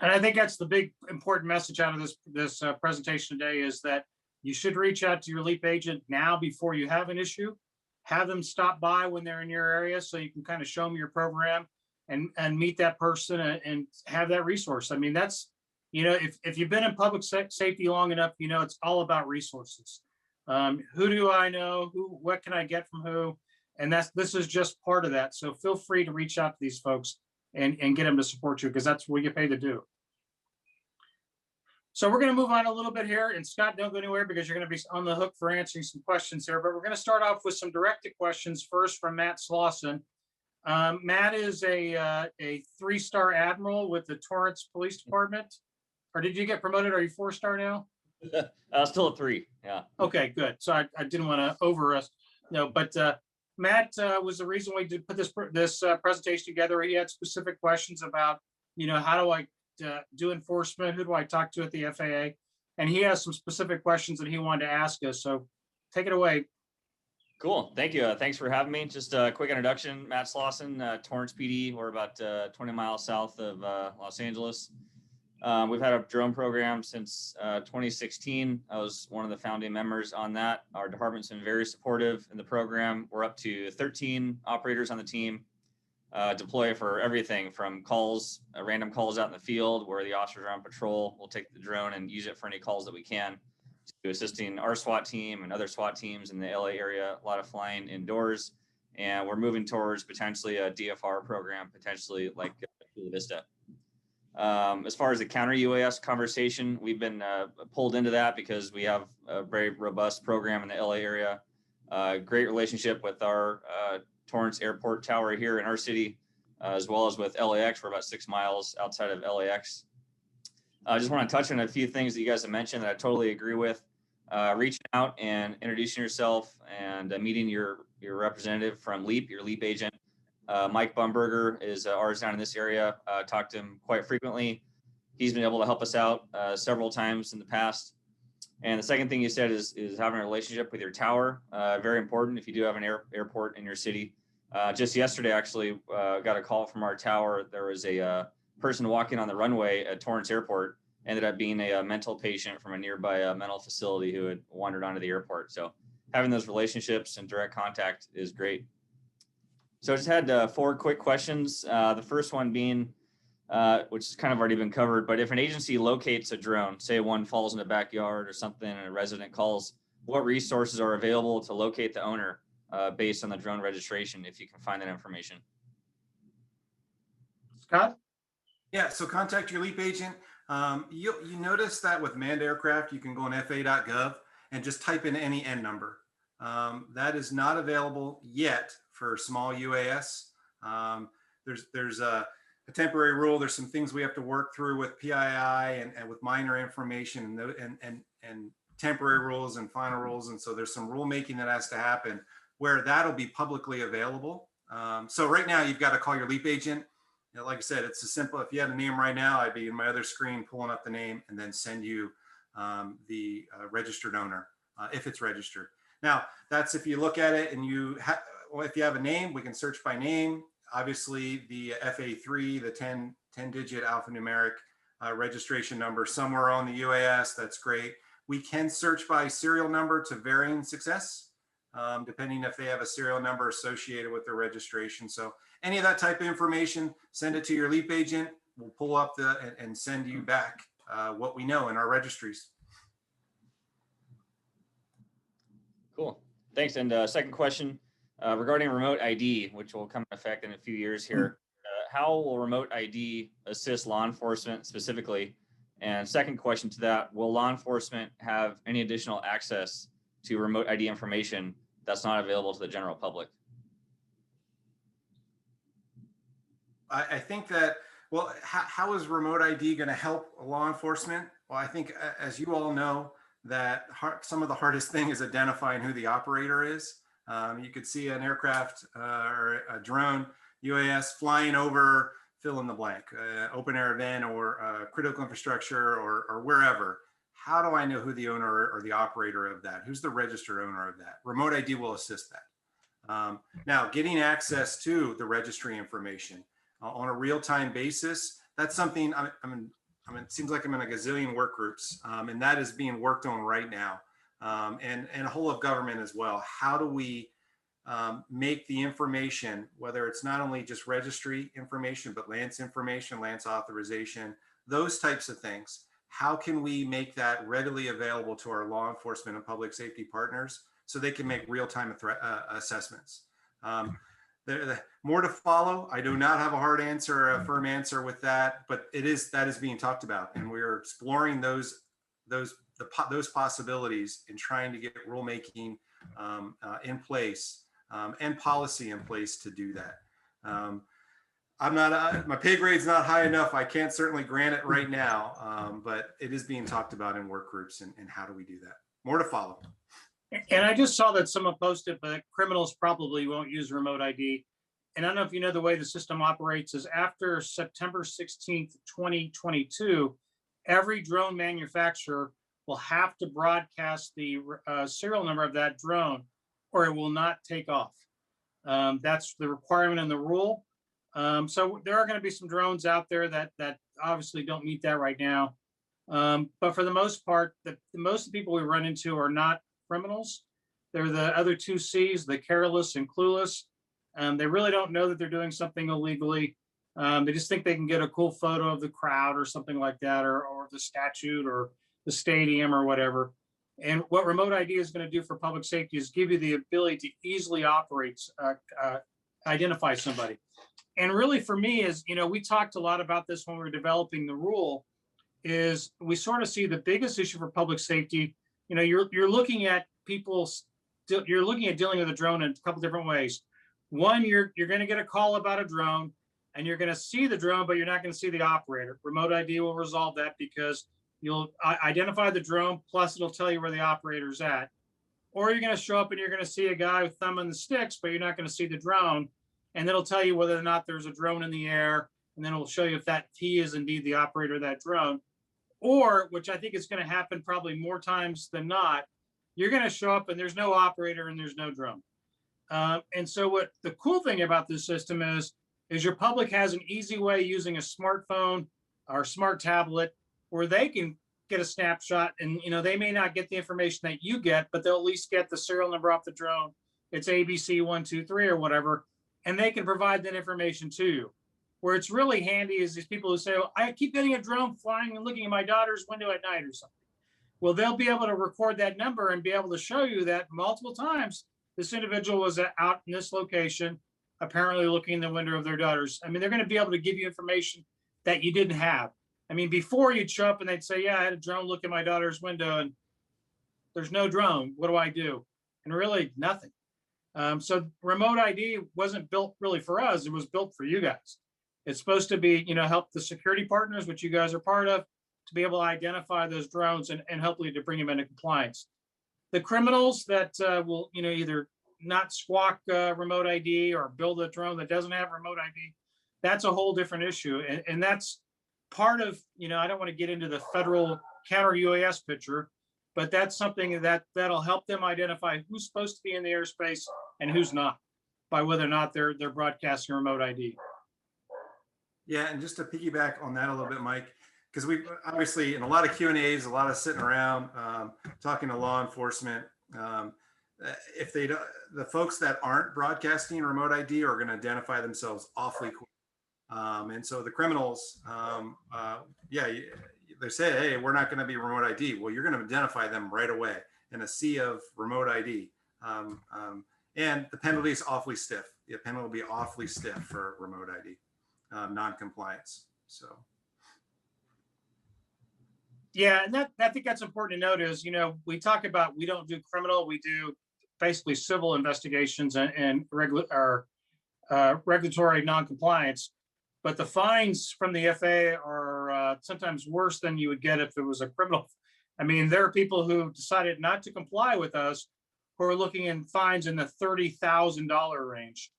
Speaker 2: and I think that's the big important message out of this presentation today, is that you should reach out to your LEAP agent now before you have an issue. Have them stop by when they're in your area so you can kind of show them your program and meet that person and have that resource. I mean, that's, you know, if you've been in public safety long enough, you know, it's all about resources. Who do I know? What can I get from who? And this is just part of that. So feel free to reach out to these folks and get them to support you, because that's what we get paid to do. So we're going to move on a little bit here, and Scott, don't go anywhere because you're going to be on the hook for answering some questions here, but we're going to start off with some directed questions first from Matt Slawson. Matt is a 3-star admiral with the Torrance Police Department. Or did you get promoted? Are you 4-star now?
Speaker 4: Still a 3. Yeah.
Speaker 2: Okay, good. So I didn't want to over us. No, but Matt was the reason we did put this presentation together. He had specific questions about, you know, how do I do enforcement? Who do I talk to at the FAA? And he has some specific questions that he wanted to ask us. So take it away.
Speaker 4: Cool. Thank you. Thanks for having me. Just a quick introduction. Matt Slawson, Torrance PD. We're about 20 miles south of Los Angeles. We've had a drone program since 2016. I was one of the founding members on that. Our department's been very supportive in the program. We're up to 13 operators on the team. Deploy for everything from calls, random calls out in the field where the officers are on patrol. We'll take the drone and use it for any calls that we can, to assisting our SWAT team and other SWAT teams in the LA area. A lot of flying indoors, and we're moving towards potentially a DFR program, potentially like Chula Vista. As far as the counter UAS conversation, we've been pulled into that because we have a very robust program in the LA area. Great relationship with our Torrance Airport Tower here in our city, as well as with LAX. We're about 6 miles outside of LAX. I just want to touch on a few things that you guys have mentioned that I totally agree with. Reaching out and introducing yourself and meeting your representative from LEAP, your LEAP agent. Mike Bumberger is ours down in this area. Talked to him quite frequently. He's been able to help us out several times in the past. And the second thing you said is having a relationship with your tower. Very important if you do have an airport in your city. Just yesterday, actually, got a call from our tower. There was a person walking on the runway at Torrance Airport, ended up being a mental patient from a nearby mental facility who had wandered onto the airport. So having those relationships and direct contact is great. So I just had 4 quick questions. The first one being, which has kind of already been covered, but if an agency locates a drone, say one falls in the backyard or something and a resident calls, what resources are available to locate the owner based on the drone registration, if you can find that information?
Speaker 2: Scott?
Speaker 3: Yeah, so contact your LEAP agent. You notice that with manned aircraft, you can go on FAA.gov and just type in any N number. That is not available yet for small UAS. There's a temporary rule. There's some things we have to work through with PII and with minor information and temporary rules and final rules. And so there's some rulemaking that has to happen where that'll be publicly available. So right now you've got to call your LEAP agent. You know, like I said, it's as simple. If you had a name right now, I'd be in my other screen pulling up the name and then send you the registered owner if it's registered. Now, that's if you look at it and well, if you have a name, we can search by name. Obviously, the FA3, the 10-digit alphanumeric registration number somewhere on the UAS, that's great. We can search by serial number to varying success, depending if they have a serial number associated with their registration. So any of that type of information, send it to your LEAP agent. We'll pull up and send you back what we know in our registries.
Speaker 4: Cool. Thanks. And second question regarding remote ID, which will come into effect in a few years here. How will remote ID assist law enforcement specifically? And second question to that, will law enforcement have any additional access to remote ID information that's not available to the general public?
Speaker 3: I think that, well, how is remote ID going to help law enforcement? Well, I think, as you all know, that some of the hardest thing is identifying who the operator is. You could see an aircraft or a drone UAS flying over fill in the blank, open air event or critical infrastructure or wherever. How do I know who the owner or the operator of that? Who's the registered owner of that? Remote ID will assist that. Now, getting access to the registry information on a real-time basis, that's something it seems like I'm in a gazillion work groups, and that is being worked on right now, and a whole of government as well. How do we make the information, whether it's not only just registry information, but Lance information, Lance authorization, those types of things? How can we make that readily available to our law enforcement and public safety partners so they can make real-time assessments? More to follow. I do not have a hard answer, a firm answer with that, but that is being talked about, and we're exploring those possibilities and trying to get rulemaking in place and policy in place to do that. My pay grade's not high enough. I can't certainly grant it right now, but it is being talked about in work groups and how do we do that? More to follow.
Speaker 2: And I just saw that someone posted, but criminals probably won't use remote ID. And I don't know if you know the way the system operates is after September 16th, 2022, every drone manufacturer will have to broadcast the serial number of that drone or it will not take off. That's the requirement in the rule. So there are going to be some drones out there that obviously don't meet that right now. But for the most part, most of the people we run into are not criminals. They're the other two C's, the careless and clueless. They really don't know that they're doing something illegally. They just think they can get a cool photo of the crowd or something like that, or the statute or the stadium or whatever. And what remote ID is going to do for public safety is give you the ability to easily identify somebody. And really for me is, we talked a lot about this when we were developing the rule, is we sort of see the biggest issue for public safety. You're looking at you're looking at dealing with a drone in a couple different ways. One, you're going to get a call about a drone and you're going to see the drone, but you're not going to see the operator. Remote ID will resolve that because you'll identify the drone, plus it'll tell you where the operator's at. Or you're going to show up and you're going to see a guy with thumb on the sticks, but you're not going to see the drone. And it'll tell you whether or not there's a drone in the air. And then it'll show you if he is indeed the operator of that drone. Or, which I think is going to happen probably more times than not, you're going to show up and there's no operator and there's no drone. And so what the cool thing about this system is your public has an easy way using a smartphone or smart tablet where they can get a snapshot, and they may not get the information that you get, but they'll at least get the serial number off the drone. It's ABC123 or whatever, and they can provide that information to you. Where it's really handy is these people who say, well, I keep getting a drone flying and looking at my daughter's window at night or something. Well, they'll be able to record that number and be able to show you that multiple times this individual was out in this location, apparently looking in the window of their daughter's. I mean, they're going to be able to give you information that you didn't have. I mean, before you'd show up and they'd say, yeah, I had a drone look at my daughter's window and there's no drone. What do I do? And really nothing. So remote ID wasn't built really for us. It was built for you guys. It's supposed to be, help the security partners, which you guys are part of, to be able to identify those drones and hopefully to bring them into compliance. The criminals that will, either not squawk remote ID or build a drone that doesn't have remote ID, that's a whole different issue. And that's part of, I don't want to get into the federal counter UAS picture, but that's something that'll help them identify who's supposed to be in the airspace and who's not, by whether or not they're broadcasting remote ID.
Speaker 3: Yeah, and just to piggyback on that a little bit, Mike, because we obviously in a lot of Q&As, a lot of sitting around talking to law enforcement. If the folks that aren't broadcasting remote ID are going to identify themselves awfully quick. And so the criminals, they say, hey, we're not going to be remote ID. Well, you're going to identify them right away in a sea of remote ID. And the penalty is awfully stiff. The penalty will be awfully stiff for remote ID non-compliance. So.
Speaker 2: Yeah, and I think that's important to note is, we talk about, we don't do criminal, we do basically civil investigations and regulatory non-compliance. But the fines from the FAA are sometimes worse than you would get if it was a criminal. I mean, there are people who decided not to comply with us who are looking in fines in the $30,000 range.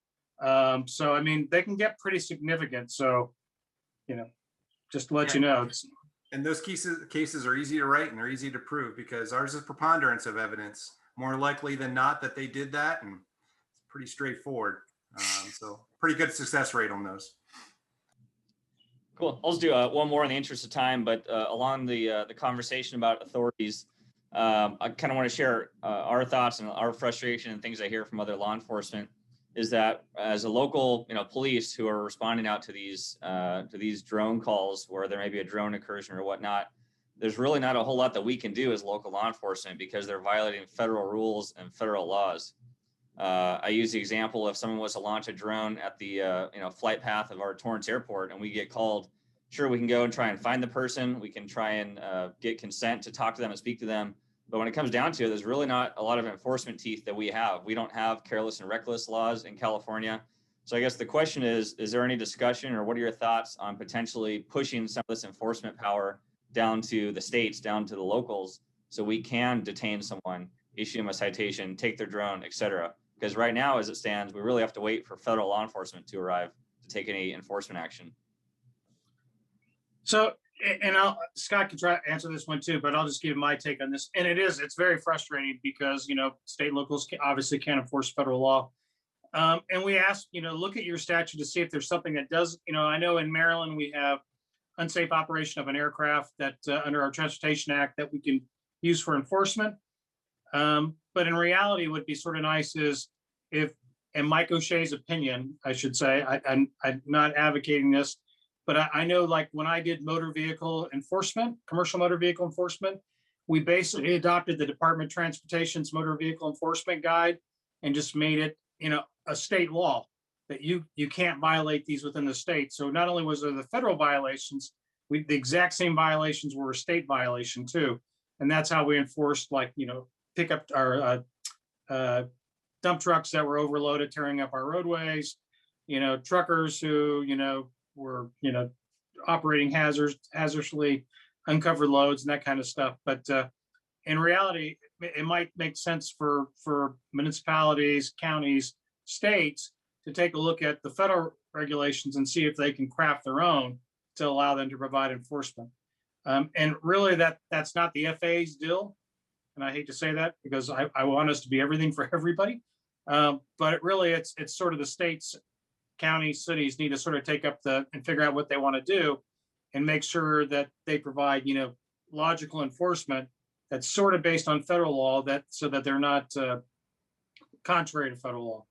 Speaker 2: So, I mean, they can get pretty significant. So, just to let you know.
Speaker 3: And those cases are easy to write and they're easy to prove because ours is preponderance of evidence. More likely than not that they did that, and it's pretty straightforward. So pretty good success rate on those.
Speaker 4: Cool. I'll just do one more in the interest of time, but along the conversation about authorities, I kind of want to share our thoughts and our frustration and things I hear from other law enforcement. Is that as a local, police who are responding out to these drone calls where there may be a drone incursion or whatnot, there's really not a whole lot that we can do as local law enforcement because they're violating federal rules and federal laws. I use the example if someone was to launch a drone at the flight path of our Torrance Airport and we get called, sure, we can go and try and find the person. We can try and get consent to talk to them and speak to them. But when it comes down to it, there's really not a lot of enforcement teeth that we have. We don't have careless and reckless laws in California. So I guess the question is there any discussion or what are your thoughts on potentially pushing some of this enforcement power down to the states, down to the locals, so we can detain someone, issue them a citation, take their drone, et cetera? Because right now, as it stands, we really have to wait for federal law enforcement to arrive to take any enforcement action.
Speaker 2: So, and Scott can try to answer this one too, but I'll just give my take on this. And it's very frustrating because, state and locals obviously can't enforce federal law. And we ask, look at your statute to see if there's something that does, I know in Maryland, we have unsafe operation of an aircraft that under our Transportation Act that we can use for enforcement. But in reality, what would be sort of nice is if, and Mike OShea's opinion, I should say, I'm not advocating this, but I know like when I did motor vehicle enforcement, commercial motor vehicle enforcement, we basically adopted the Department of Transportation's motor vehicle enforcement guide and just made it, a state law that you can't violate these within the state. So not only was there the federal violations, the exact same violations were a state violation too. And that's how we enforced pick up our dump trucks that were overloaded, tearing up our roadways, truckers who, were, operating hazardously uncovered loads and that kind of stuff. But in reality, it might make sense for municipalities, counties, states to take a look at the federal regulations and see if they can craft their own to allow them to provide enforcement. And really that's not the FAA's deal. And I hate to say that because I want us to be everything for everybody. But it's sort of the states, counties, cities need to sort of take up and figure out what they want to do and make sure that they provide, logical enforcement that's sort of based on federal law, so that they're not contrary to federal law.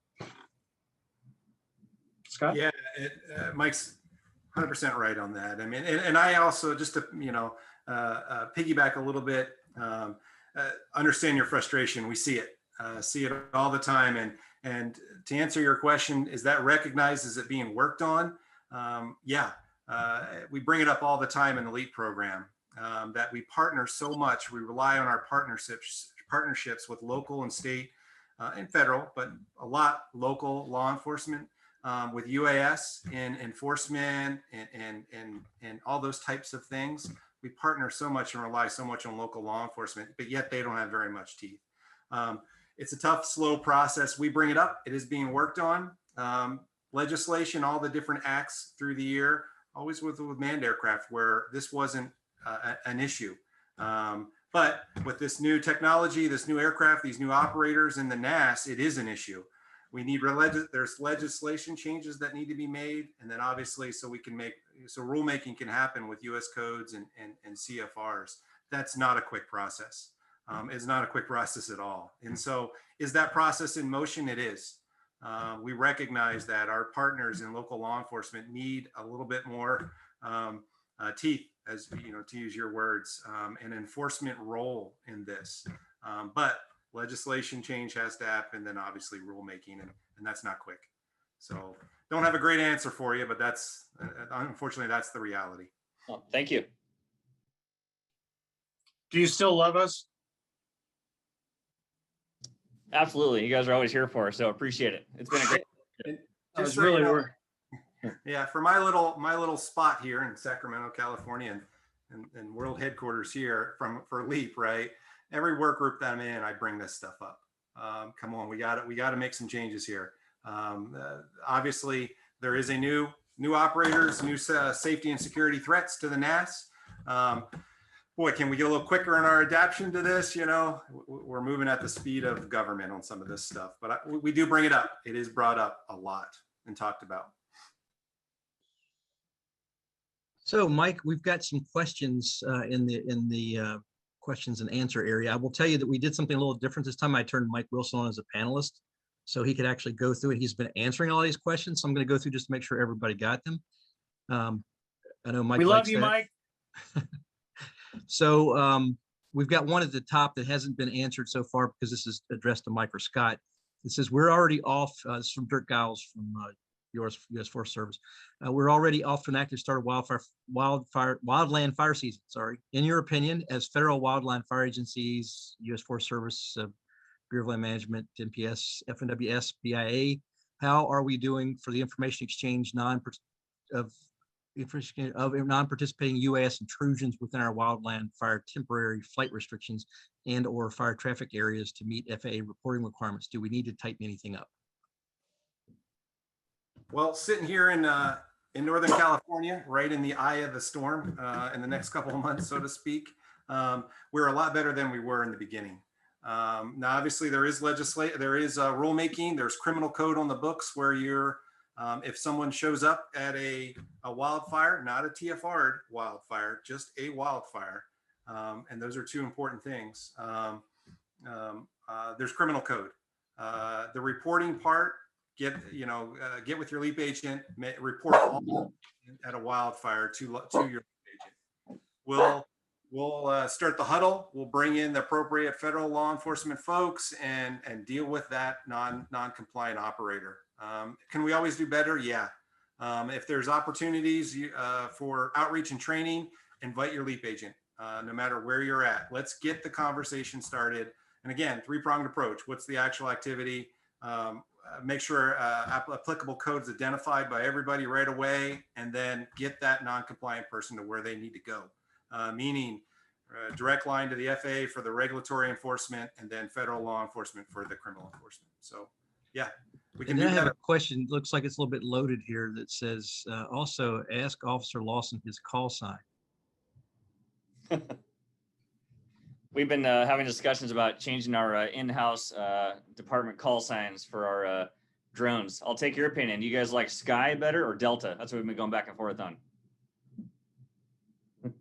Speaker 2: Scott?
Speaker 3: Yeah, Mike's 100% right on that. I mean, and I also, just to, piggyback a little bit, understand your frustration. We see it all the time. And to answer your question, is that recognized? Is it being worked on? Yeah, we bring it up all the time in the LEAP program, that we partner so much. We rely on our partnerships with local and state and federal, but a lot local law enforcement, with UAS and enforcement and all those types of things. We partner so much and rely so much on local law enforcement, but yet they don't have very much teeth. It's a tough, slow process. We bring it up. It is being worked on. Legislation, all the different acts through the year, always with manned aircraft where this wasn't an issue. But with this new technology, this new aircraft, these new operators in the NAS, it is an issue. We need, there's legislation changes that need to be made. And then obviously, so rulemaking can happen with US codes and CFRs. That's not a quick process. It's not a quick process at all. And so is that process in motion? It is. We recognize that our partners in local law enforcement need a little bit more teeth, as to use your words, an enforcement role in this. But legislation change has to happen, then obviously rulemaking, and that's not quick. So don't have a great answer for you, but that's, unfortunately, that's the reality.
Speaker 4: Well, thank you.
Speaker 2: Do you still love us?
Speaker 4: Absolutely. You guys are always here for us, so appreciate it. It's been a great.
Speaker 3: Just so you know, yeah, for my little spot here in Sacramento, California, and world headquarters here for LEAP, right? Every work group that I'm in, I bring this stuff up. Come on, we got to make some changes here. Obviously, there is a new operators, new safety and security threats to the NAS. Boy, can we get a little quicker in our adaptation to this? We're moving at the speed of government on some of this stuff, but we do bring it up. It is brought up a lot and talked about.
Speaker 1: So, Mike, we've got some questions in the questions and answer area. I will tell you that we did something a little different this time. I turned Mike Wilson on as a panelist, so he could actually go through it. He's been answering all these questions, so I'm going to go through just to make sure everybody got them. I know Mike.
Speaker 2: We love you, Mike.
Speaker 1: So we've got one at the top that hasn't been answered so far because this is addressed to Mike or Scott. It says, we're already off, this is from Dirk Giles from US Forest Service. We're already off to an active start of wildland fire season, sorry. In your opinion, as federal wildland fire agencies, US Forest Service, Bureau of Land Management, NPS, FNWS, BIA, how are we doing for the information exchange of non-participating UAS intrusions within our wildland fire temporary flight restrictions and or fire traffic areas to meet FAA reporting requirements? Do we need to tighten anything up?
Speaker 3: Well, sitting here in Northern California, right in the eye of the storm, in the next couple of months, so to speak, we're a lot better than we were in the beginning. Now, obviously, there is rulemaking, there's criminal code on the books where you're if someone shows up at a wildfire, not a TFR wildfire, just a wildfire, and those are two important things. There's criminal code. The reporting part, get with your LEAP agent, report all at a wildfire to your LEAP agent. We'll start the huddle. We'll bring in the appropriate federal law enforcement folks and deal with that non-compliant operator. Can we always do better? Yeah. If there's opportunities for outreach and training, invite your LEAP agent, no matter where you're at. Let's get the conversation started. And again, three-pronged approach. What's the actual activity? Make sure applicable codes identified by everybody right away, and then get that non-compliant person to where they need to go. Meaning direct line to the FAA for the regulatory enforcement, and then federal law enforcement for the criminal enforcement. So yeah, we can do that.
Speaker 1: I have a question, looks like it's a little bit loaded here, that says, also ask Officer Lawson his call sign.
Speaker 4: We've been having discussions about changing our in-house department call signs for our drones. I'll take your opinion. Do you guys like Sky better or Delta? That's what we've been going back and forth on. It's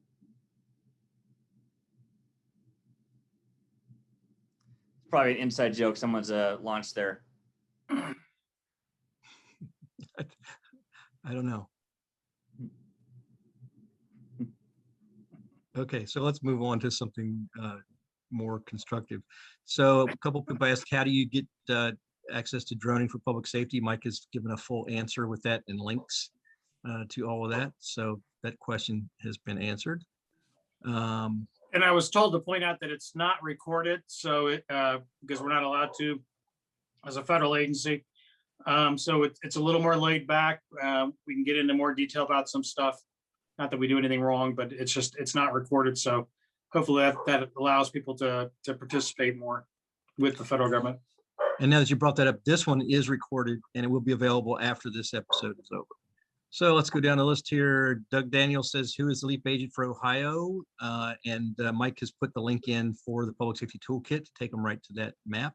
Speaker 4: probably an inside joke someone's launched there.
Speaker 1: I don't know. Okay, so let's move on to something more constructive. So a couple people asked, how do you get access to droning for public safety? Mike has given a full answer with that and links to all of that. So that question has been answered.
Speaker 2: And I was told to point out that it's not recorded, so because we're not allowed to as a federal agency. So it's a little more laid back. We can get into more detail about some stuff. Not that we do anything wrong, but it's not recorded. So hopefully that allows people to participate more with the federal government.
Speaker 1: And now that you brought that up, this one is recorded and it will be available after this episode is over. So let's go down the list here. Doug Daniel says, who is the LEAP agent for Ohio? And Mike has put the link in for the Public Safety Toolkit to take them right to that map.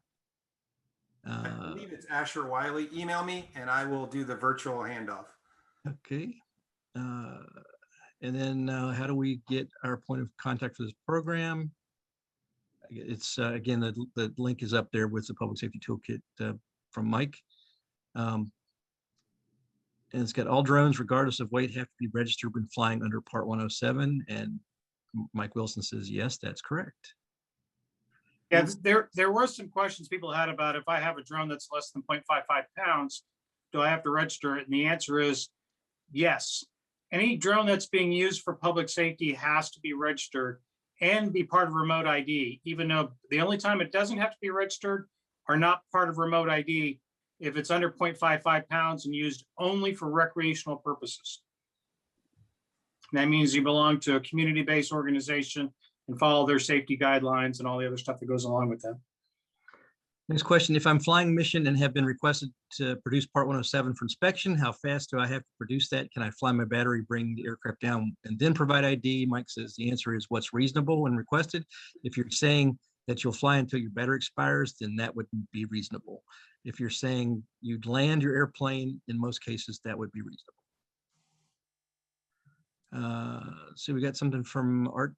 Speaker 3: I believe it's Asher Wiley. Email me and I will do the virtual handoff.
Speaker 1: Okay. And then how do we get our point of contact for this program? It's again, the link is up there with the Public Safety Toolkit from Mike. And it's got all drones, regardless of weight, have to be registered when flying under Part 107. And Mike Wilson says, yes, that's correct.
Speaker 2: Yeah, there were some questions people had about if I have a drone that's less than 0.55 pounds, do I have to register it? And the answer is yes. Any drone that's being used for public safety has to be registered and be part of remote ID, even though the only time it doesn't have to be registered are not part of remote ID if it's under 0.55 pounds and used only for recreational purposes. And that means you belong to a community-based organization and follow their safety guidelines and all the other stuff that goes along with that.
Speaker 1: Next question, if I'm flying mission and have been requested to produce Part 107 for inspection, how fast do I have to produce that? Can I fly my battery, bring the aircraft down, and then provide ID? Mike says the answer is what's reasonable when requested. If you're saying that you'll fly until your battery expires, then that wouldn't be reasonable. If you're saying you'd land your airplane, in most cases, that would be reasonable. So we got something from Art.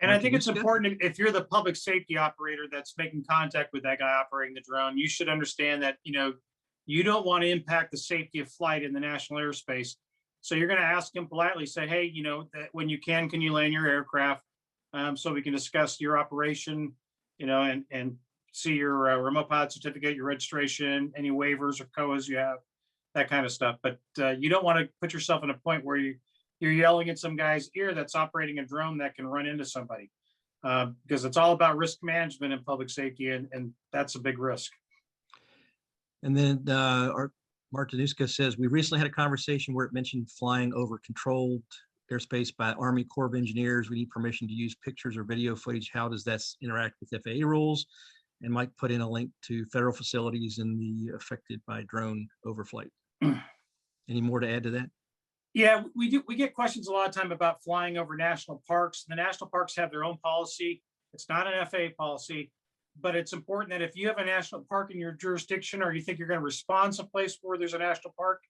Speaker 2: And I think it's important, if you're the public safety operator that's making contact with that guy operating the drone, you should understand that, you don't want to impact the safety of flight in the national airspace. So you're going to ask him politely, say, hey, that when you can you land your aircraft so we can discuss your operation, and see your remote pilot certificate, your registration, any waivers or COAs you have, that kind of stuff. But you don't want to put yourself in a point where you're yelling at some guy's ear that's operating a drone that can run into somebody, because it's all about risk management and public safety, and that's a big risk.
Speaker 1: And then Martinuska says, we recently had a conversation where it mentioned flying over controlled airspace by Army Corps of Engineers. We need permission to use pictures or video footage. How does that interact with FAA rules? And Mike put in a link to federal facilities in the affected by drone overflight. Any more to add to that?
Speaker 2: Yeah, we do. We get questions a lot of time about flying over national parks. The national parks have their own policy. It's not an FAA policy, but it's important that if you have a national park in your jurisdiction, or you think you're going to respond someplace where there's a national park,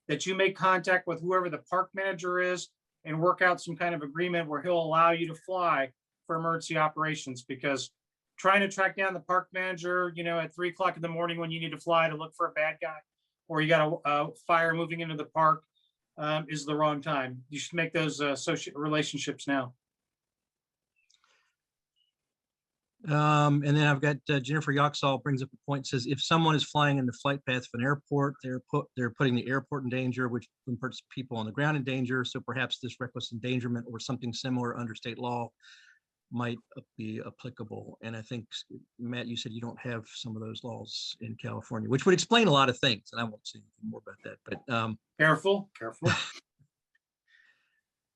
Speaker 2: that you make contact with whoever the park manager is and work out some kind of agreement where he'll allow you to fly for emergency operations. Because trying to track down the park manager, at 3 o'clock in the morning when you need to fly to look for a bad guy, or you got a fire moving into the park, is the wrong time. You should make those social relationships now.
Speaker 1: And then I've got Jennifer Yoxall brings up a point, says if someone is flying in the flight path of an airport, they're putting the airport in danger, which puts people on the ground in danger. So perhaps this reckless endangerment or something similar under state law might be applicable. And I think, Matt, you said you don't have some of those laws in California, which would explain a lot of things. And I won't say anything more about that, but
Speaker 2: careful.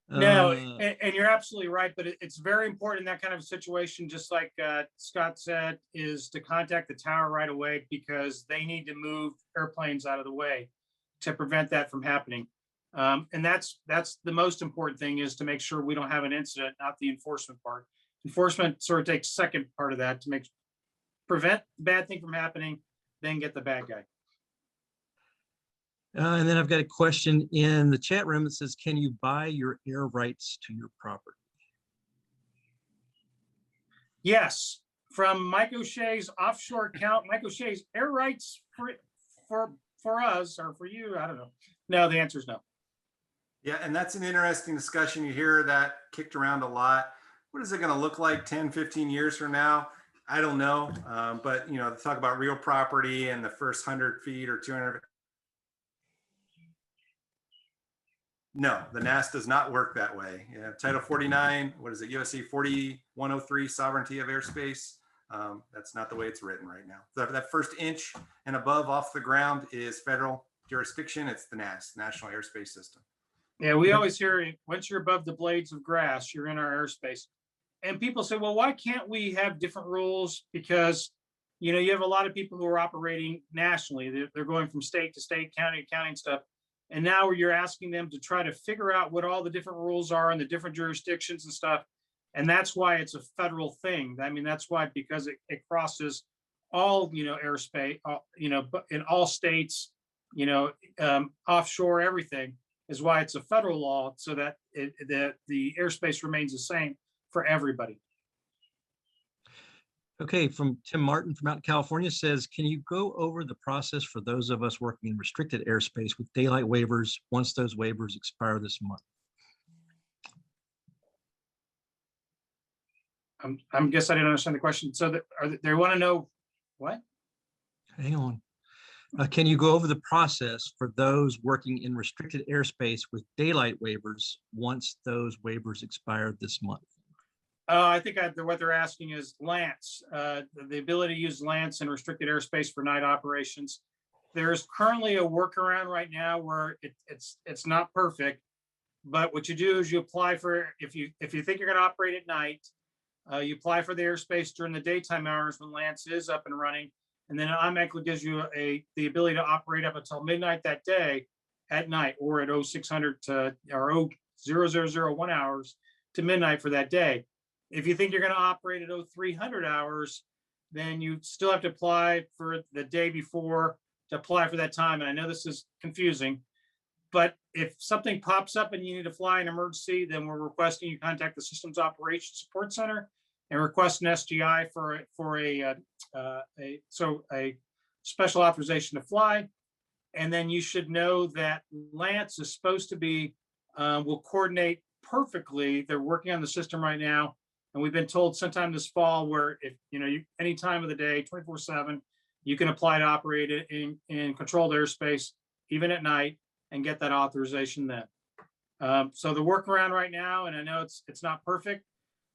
Speaker 2: No, and you're absolutely right, but it's very important in that kind of situation, just like Scott said, is to contact the tower right away, because they need to move airplanes out of the way to prevent that from happening. And that's the most important thing, is to make sure we don't have an incident, not the enforcement part. Enforcement sort of takes second part of that to prevent the bad thing from happening, then get the bad guy.
Speaker 1: And then I've got a question in the chat room that says, can you buy your air rights to your property?
Speaker 2: Yes, from Mike O'Shea's offshore account. Mike O'Shea's air rights for us, or for you, I don't know. No, the answer is no.
Speaker 3: Yeah, and that's an interesting discussion. You hear that kicked around a lot. What is it going to look like 10, 15 years from now? I don't know. But, you know, talk about real property and the first 100 feet or 200. No, the NAS does not work that way. Yeah, Title 49, what is it? USC 4103, sovereignty of airspace. That's not the way it's written right now. That first inch and above off the ground is federal jurisdiction. It's the NAS, National Airspace System.
Speaker 2: Yeah, we always hear, once you're above the blades of grass, you're in our airspace. And people say, well, why can't we have different rules? Because, you know, you have a lot of people who are operating nationally. They're going from state to state, county to county and stuff. And now you're asking them to try to figure out what all the different rules are in the different jurisdictions and stuff. And that's why it's a federal thing. I mean, that's why, because it crosses all, you know, airspace, you know, in all states, you know, offshore, everything is why it's a federal law, so that the airspace remains the same for everybody.
Speaker 1: Okay, from Tim Martin from out in California says, can you go over the process for those of us working in restricted airspace with daylight waivers once those waivers expire this month?
Speaker 2: I guess I didn't understand the question. So they want to know what?
Speaker 1: Hang on. Can you go over the process for those working in restricted airspace with daylight waivers once those waivers expire this month?
Speaker 2: I think what they're asking is LANCE, the ability to use LANCE in restricted airspace for night operations. There's currently a workaround right now where it's not perfect, but what you do is you apply for, if you think you're going to operate at night, you apply for the airspace during the daytime hours when LANCE is up and running, and then it automatically gives you the ability to operate up until midnight that day at night, or at 0600 to or 0001 hours to midnight for that day. If you think you're going to operate at 0300 hours, then you still have to apply for the day before to apply for that time. And I know this is confusing, but if something pops up and you need to fly an emergency, then we're requesting you contact the Systems Operations Support Center and request an SGI for a special authorization to fly. And then you should know that LANCE is supposed to be, will coordinate perfectly. They're working on the system right now. And we've been told sometime this fall, where if, you know, any time of the day, 24/7, you can apply to operate it in controlled airspace, even at night, and get that authorization then. So the workaround right now, and I know it's not perfect,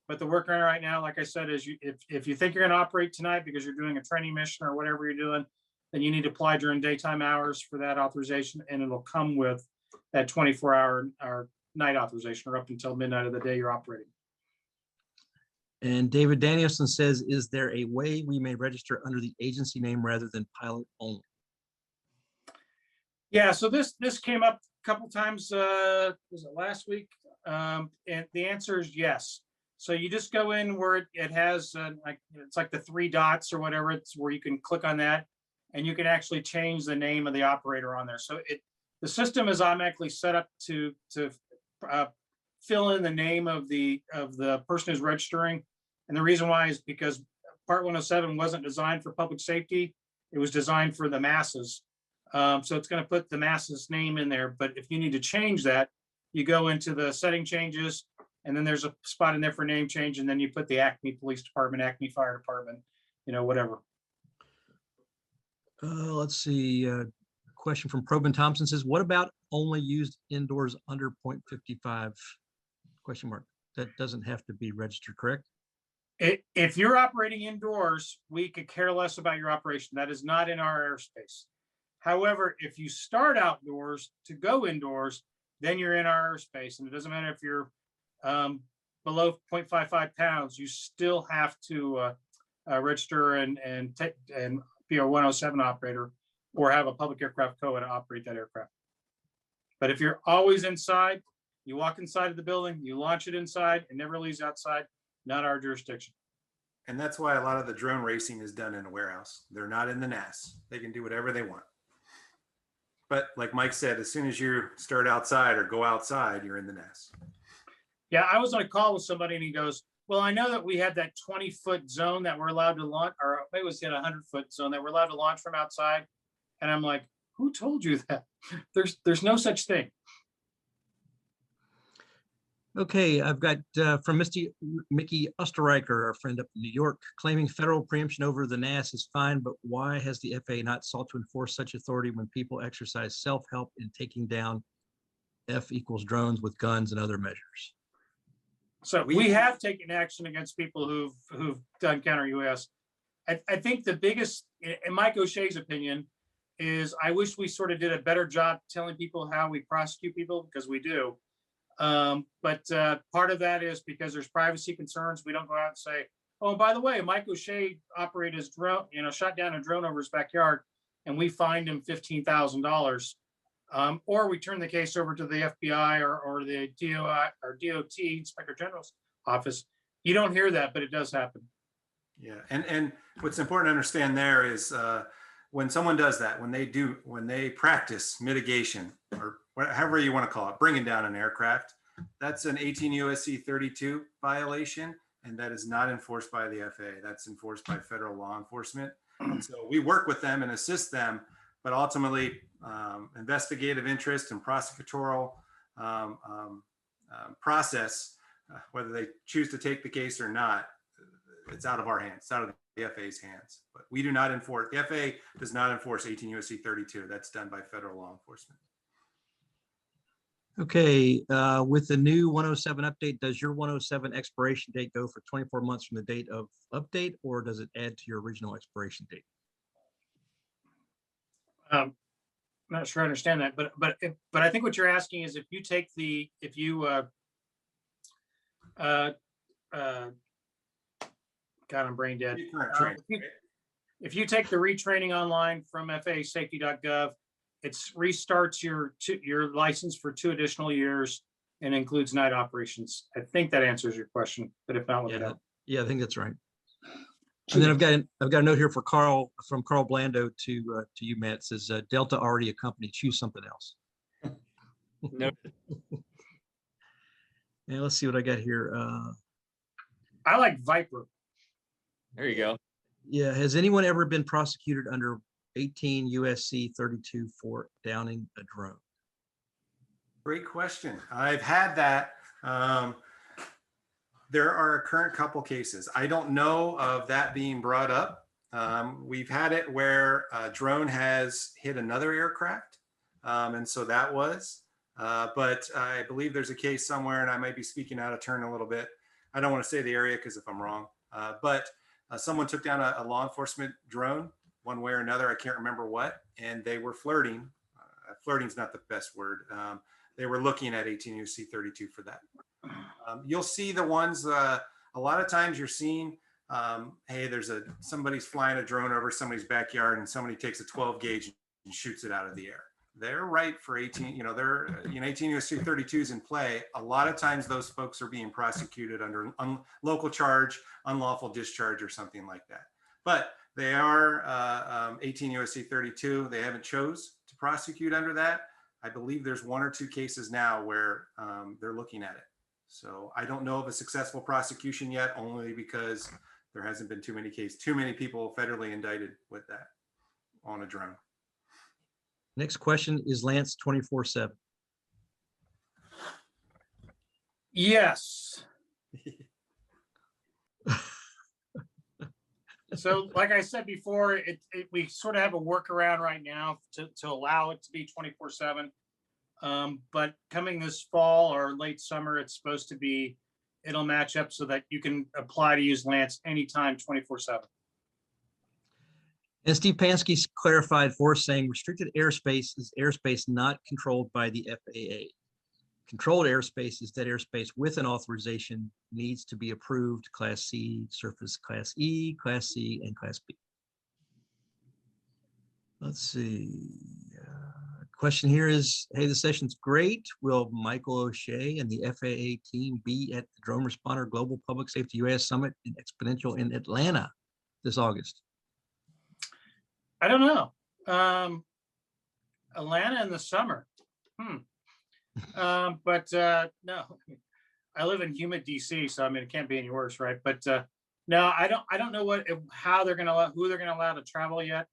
Speaker 2: but the workaround right now, like I said, is if you think you're going to operate tonight because you're doing a training mission or whatever you're doing, then you need to apply during daytime hours for that authorization, and it'll come with that 24-hour or night authorization, or up until midnight of the day you're operating.
Speaker 1: And David Danielson says, is there a way we may register under the agency name rather than pilot only?
Speaker 2: Yeah, so this came up a couple times, was it last week? And the answer is yes. So you just go in where it has, it's like the 3 dots or whatever, it's where you can click on that, and you can actually change the name of the operator on there. So the system is automatically set up to fill in the name of the person who's registering. And the reason why is because Part 107 wasn't designed for public safety. It was designed for the masses. So it's going to put the masses name in there. But if you need to change that, you go into the setting changes, and then there's a spot in there for name change. And then you put the Acme Police Department, Acme Fire Department, you know, whatever.
Speaker 1: Let's see. Question from Probin Thompson says, what about only used indoors under 0.55? Question mark. That doesn't have to be registered, correct?
Speaker 2: If you're operating indoors, we could care less about your operation. That is not in our airspace. However, if you start outdoors to go indoors, then you're in our airspace. And it doesn't matter if you're below 0.55 pounds, you still have to register and be a 107 operator, or have a public aircraft code to operate that aircraft. But if you're always inside, you walk inside of the building, you launch it inside, it never leaves outside, not our jurisdiction.
Speaker 3: And that's why a lot of the drone racing is done in a warehouse. They're not in the NAS. They can do whatever they want. But like Mike said, as soon as you start outside or go outside, you're in the NAS.
Speaker 2: Yeah, I was on a call with somebody and he goes, well, I know that we had that 20-foot zone that we're allowed to launch, or maybe it was in a 100-foot zone that we're allowed to launch from outside. And I'm like, who told you that? There's no such thing.
Speaker 1: Okay, I've got from Mickey Osterreicher, our friend up in New York, claiming federal preemption over the NAS is fine, but why has the FAA not sought to enforce such authority when people exercise self-help in taking down F equals drones with guns and other measures?
Speaker 2: So we have taken action against people who've done counter UAS. I think the biggest, in Mike OShea's opinion, is I wish we sort of did a better job telling people how we prosecute people, because we do. But part of that is because there's privacy concerns. We don't go out and say, oh, by the way, Mike OShea operated his drone, shot down a drone over his backyard, and we fined him $15,000. Or we turn the case over to the FBI or the DOI or DOT, Inspector General's office. You don't hear that, but it does happen.
Speaker 3: Yeah, and what's important to understand there is when someone does that, when they practice mitigation or however you want to call it, bringing down an aircraft, that's an 18 U.S.C. 32 violation, and that is not enforced by the FAA. That's enforced by federal law enforcement. And so we work with them and assist them, but ultimately investigative interest and prosecutorial process, whether they choose to take the case or not, it's out of our hands, it's out of the FAA's hands. But we do not enforce, the FAA does not enforce 18 U.S.C. 32. That's done by federal law enforcement.
Speaker 1: Okay, with the new 107 update, does your 107 expiration date go for 24 months from the date of update, or does it add to your original expiration date?
Speaker 2: I'm not sure I understand that, but I think what you're asking is if you take the, God, I'm brain dead. If you take the retraining online from FAAsafety.gov, it restarts your license for 2 additional years and includes night operations. I think that answers your question, but if not, look it up.
Speaker 1: Yeah, I think that's right. And then I've got a note here for Carl, from Carl Blando to you, Matt. It says Delta already a company, choose something else.
Speaker 4: No.
Speaker 1: And let's see what I got here.
Speaker 2: I like Viper.
Speaker 4: There you go.
Speaker 1: Yeah, has anyone ever been prosecuted under 18 U.S.C. 32 for downing a drone?
Speaker 3: Great question. I've had that. There are a current couple cases. I don't know of that being brought up. We've had it where a drone has hit another aircraft. And so that was, but I believe there's a case somewhere, and I might be speaking out of turn a little bit. I don't want to say the area because if I'm wrong, but someone took down a law enforcement drone one way or another. I can't remember what, and they were flirting. Flirting's not the best word. They were looking at 18 U.S.C. 32 for that. You'll see the ones, a lot of times you're seeing, hey, somebody's flying a drone over somebody's backyard and somebody takes a 12 gauge and shoots it out of the air. They're right for 18, they're, 18 U.S.C. 32 is in play. A lot of times those folks are being prosecuted under local charge, unlawful discharge, or something like that. But they are 18 U.S.C. 32. They haven't chose to prosecute under that. I believe there's 1 or 2 cases now where they're looking at it. So I don't know of a successful prosecution yet, only because there hasn't been too many people federally indicted with that on a drone.
Speaker 1: Next question is Lance 24/7.
Speaker 2: Yes. So like I said before, we sort of have a workaround right now to allow it to be 24/7. But coming this fall or late summer, it's supposed to be, it'll match up so that you can apply to use Lance anytime 24/7.
Speaker 1: And Steve Pansky clarified for us, saying restricted airspace is airspace not controlled by the FAA. Controlled airspace is that airspace with an authorization needs to be approved: Class C, surface Class E, Class C, and Class B. Let's see. question here is, hey, the session's great. Will Michael OShea and the FAA team be at the Drone Responder Global Public Safety UAS Summit in Exponential in Atlanta this August?
Speaker 2: I don't know. Atlanta in the summer. But no, I live in humid DC, so I mean, it can't be any worse, right? But no, I don't know how they're going to who they're going to allow to travel yet.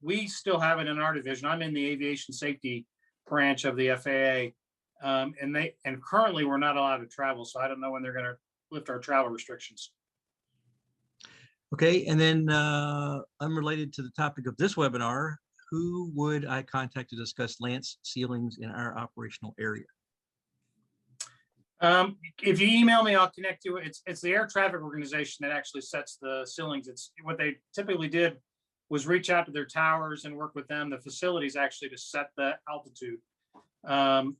Speaker 2: We still have it in our division. I'm in the aviation safety branch of the FAA, and currently we're not allowed to travel. So I don't know when they're going to lift our travel restrictions.
Speaker 1: Okay, and then unrelated to the topic of this webinar, who would I contact to discuss LANCE ceilings in our operational area?
Speaker 2: If you email me, I'll connect you. It's the air traffic organization that actually sets the ceilings. It's what they typically did was reach out to their towers and work with them, the facilities actually, to set the altitude. And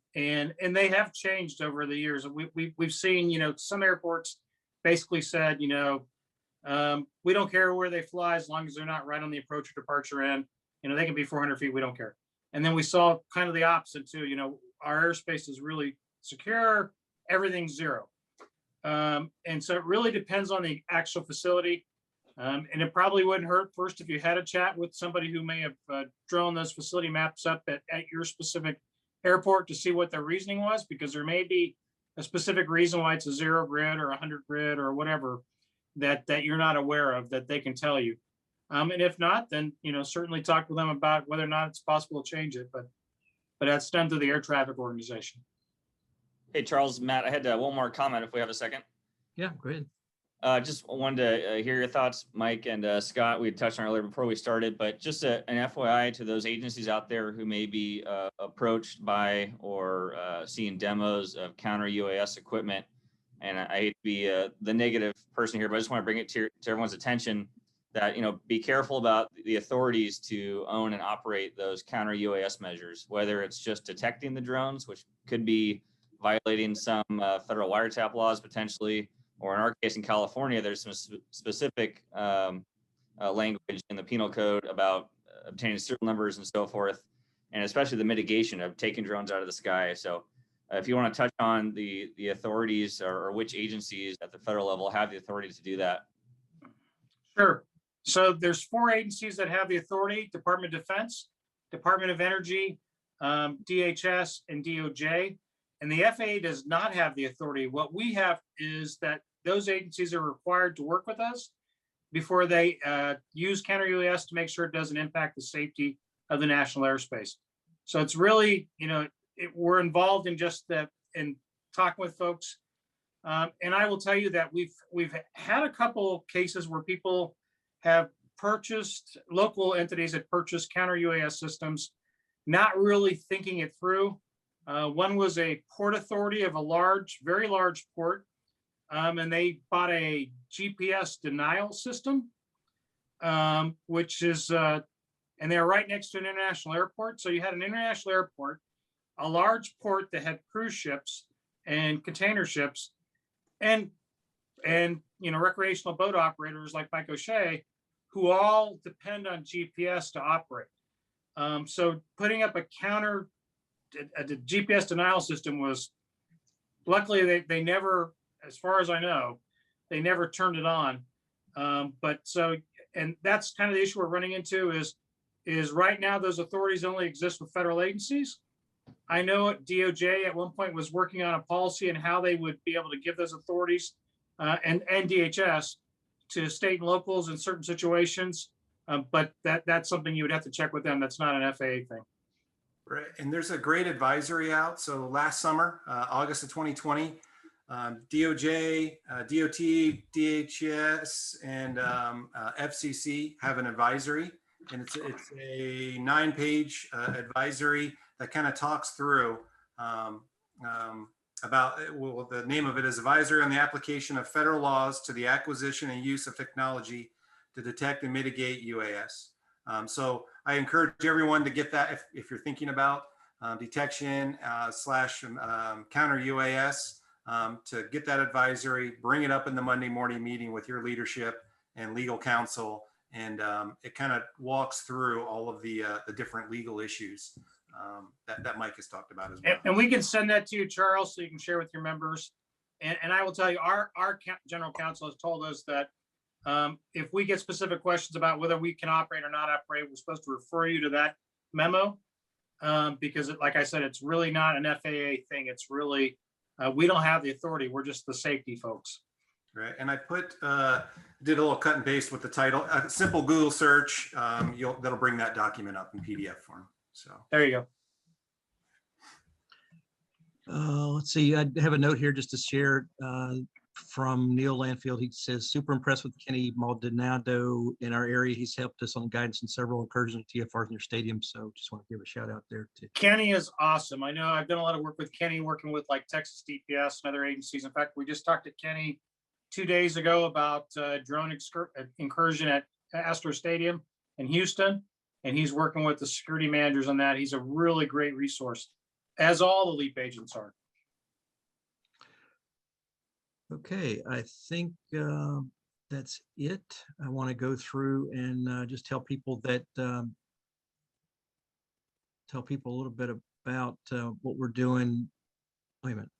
Speaker 2: they have changed over the years. We've seen, some airports basically said, we don't care where they fly as long as they're not right on the approach or departure end. They can be 400 feet, we don't care. And then we saw kind of the opposite too. Our airspace is really secure, everything's zero. And so it really depends on the actual facility. And it probably wouldn't hurt first if you had a chat with somebody who may have drawn those facility maps up at your specific airport to see what their reasoning was, because there may be a specific reason why it's a 0 grid or 100 grid or whatever that you're not aware of, that they can tell you. And if not, then, certainly talk with them about whether or not it's possible to change it, but that's done through the air traffic organization.
Speaker 4: Hey, Charles, Matt, I had one more comment if we have a second.
Speaker 1: Yeah, go ahead.
Speaker 4: Just wanted to hear your thoughts, Mike and Scott. We had touched on earlier before we started, but just an FYI to those agencies out there who may be approached by or seeing demos of counter UAS equipment. And I hate to be the negative person here, but I just want to bring it to everyone's attention that, be careful about the authorities to own and operate those counter UAS measures, whether it's just detecting the drones, which could be violating some federal wiretap laws potentially, or in our case in California, there's some specific language in the penal code about obtaining serial numbers and so forth, and especially the mitigation of taking drones out of the sky. So if you want to touch on the authorities or which agencies at the federal level have the authority to do that. Sure.
Speaker 2: So there's 4 agencies that have the authority: Department of Defense, Department of Energy, DHS, and DOJ. And the FAA does not have the authority. What we have is that those agencies are required to work with us before they use counter UAS to make sure it doesn't impact the safety of the national airspace. So it's really, we're involved in just that, in talking with folks. And I will tell you that we've had a couple cases where people have purchased, local entities that purchased counter UAS systems, not really thinking it through. One was a port authority of a very large port, and they bought a GPS denial system, which is, and they're right next to an international airport. So you had an international airport, a large port that had cruise ships and container ships, and recreational boat operators like Mike OShea, who all depend on GPS to operate. So putting up a GPS denial system was, luckily they never, as far as I know, they never turned it on. And that's kind of the issue we're running into is right now those authorities only exist with federal agencies. I know DOJ at one point was working on a policy and how they would be able to give those authorities and DHS to state and locals in certain situations. But that's something you would have to check with them. That's not an FAA thing.
Speaker 3: Right. And there's a great advisory out. So last summer, August of 2020, DOJ, DOT, DHS, and FCC have an advisory. And it's a 9-page advisory that kind of talks through about, well, the name of it is Advisory on the Application of Federal Laws to the Acquisition and Use of Technology to Detect and Mitigate UAS. So I encourage everyone to get that if you're thinking about detection / counter UAS, to get that advisory, bring it up in the Monday morning meeting with your leadership and legal counsel. And it kind of walks through all of the different legal issues that Mike has talked about as well.
Speaker 2: And we can send that to you, Charles, so you can share with your members. And I will tell you, our general counsel has told us that if we get specific questions about whether we can operate or not operate, we're supposed to refer you to that memo. Because like I said, it's really not an FAA thing. It's really, we don't have the authority. We're just the safety folks.
Speaker 3: Right, and I did a little cut and paste with the title, a simple Google search, that'll bring that document up in PDF form. So
Speaker 2: there you go.
Speaker 1: Let's see, I have a note here just to share from Neil Landfield. He says, super impressed with Kenny Maldonado in our area. He's helped us on guidance in several incursions with TFRs in your stadium. So just want to give a shout out there to
Speaker 2: Kenny is awesome. I know I've done a lot of work with Kenny, working with like Texas DPS and other agencies. In fact, we just talked to Kenny 2 days ago about drone incursion at Astro Stadium in Houston, and he's working with the security managers on that. He's a really great resource, as all the LEAP agents are.
Speaker 1: Okay, I think that's it. I want to go through and just tell people that a little bit about what we're doing. Wait a minute.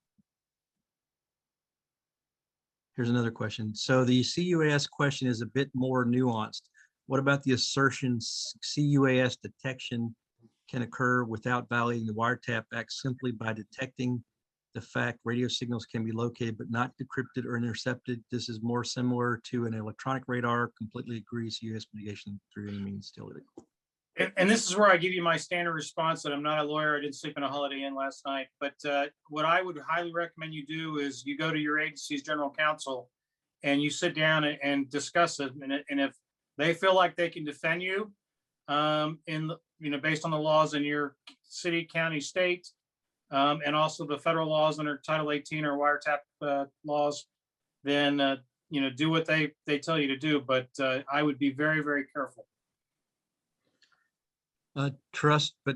Speaker 1: Here's another question. So the C-UAS question is a bit more nuanced. What about the assertion C-UAS detection can occur without violating the Wiretap Act simply by detecting the fact radio signals can be located but not decrypted or intercepted? This is more similar to an electronic radar. Completely agree. C-UAS mitigation through any means still illegal.
Speaker 2: And this is where I give you my standard response that I'm not a lawyer. I didn't sleep in a Holiday Inn last night. But what I would highly recommend you do is you go to your agency's general counsel and you sit down and discuss it. And if they feel like they can defend you based on the laws in your city, county, state, and also the federal laws under Title 18 or wiretap laws, then do what they tell you to do. But I would be very, very careful.
Speaker 1: Trust but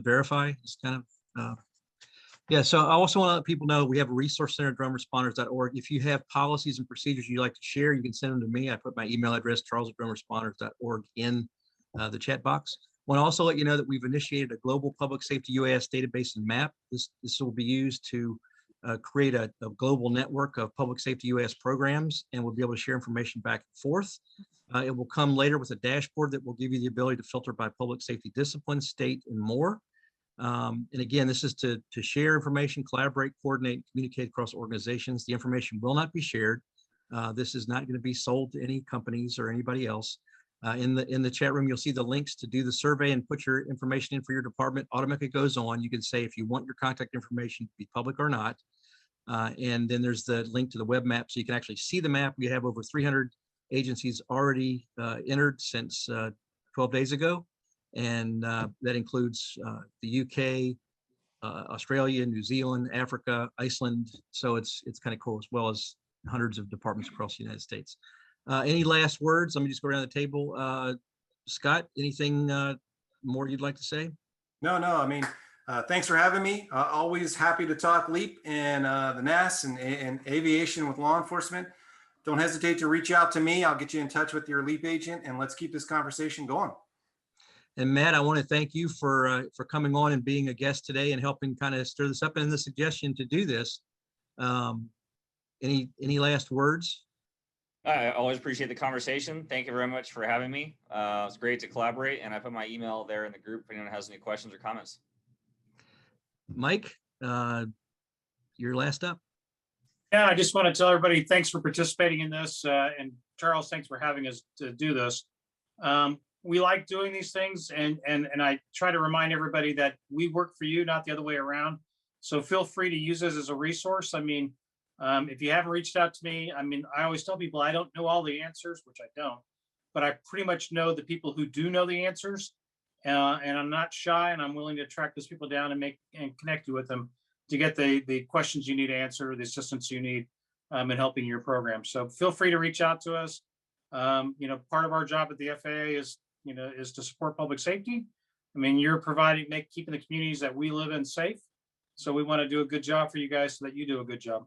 Speaker 1: verify is kind of yeah. So I also want to let people know we have a resource center, DRONERESPONDERS.org. If you have policies and procedures you'd like to share, you can send them to me. I put my email address, charles@DRONERESPONDERS.org, in the chat box. I want to also let you know that we've initiated a global public safety UAS database and map. This will be used to create a global network of public safety UAS programs, and we'll be able to share information back and forth. It will come later with a dashboard that will give you the ability to filter by public safety discipline, state, and more. And again, this is to share information, collaborate, coordinate, communicate across organizations. The information will not be shared. This is not going to be sold to any companies or anybody else. In the chat room, you'll see the links to do the survey and put your information in for your department. Automatically goes on. You can say if you want your contact information to be public or not. And then there's the link to the web map, so you can actually see the map. We have over 300 agencies already entered since 12 days ago. And that includes the UK, Australia, New Zealand, Africa, Iceland. So it's kind of cool, as well as hundreds of departments across the United States. Any last words? Let me just go around the table. Scott, anything more you'd like to say?
Speaker 3: No, I mean, thanks for having me. Always happy to talk LEAP and the NAS and aviation with law enforcement. Don't hesitate to reach out to me. I'll get you in touch with your LEAP agent, and let's keep this conversation going.
Speaker 1: And Matt, I want to thank you for coming on and being a guest today and helping kind of stir this up, and the suggestion to do this. Any last words?
Speaker 4: I always appreciate the conversation. Thank you very much for having me. It's great to collaborate, and I put my email there in the group if anyone has any questions or comments.
Speaker 1: Mike, you're last up.
Speaker 2: Yeah, I just want to tell everybody thanks for participating in this. And Charles, thanks for having us to do this. We like doing these things, and I try to remind everybody that we work for you, not the other way around. So feel free to use this as a resource. I mean, if you haven't reached out to me, I mean, I always tell people I don't know all the answers, which I don't, but I pretty much know the people who do know the answers. And I'm not shy, and I'm willing to track those people down and connect you with them to get the questions you need answered, or the assistance you need in helping your program. So feel free to reach out to us. Part of our job at the FAA is to support public safety. I mean, you're keeping the communities that we live in safe. So we want to do a good job for you guys so that you do a good job.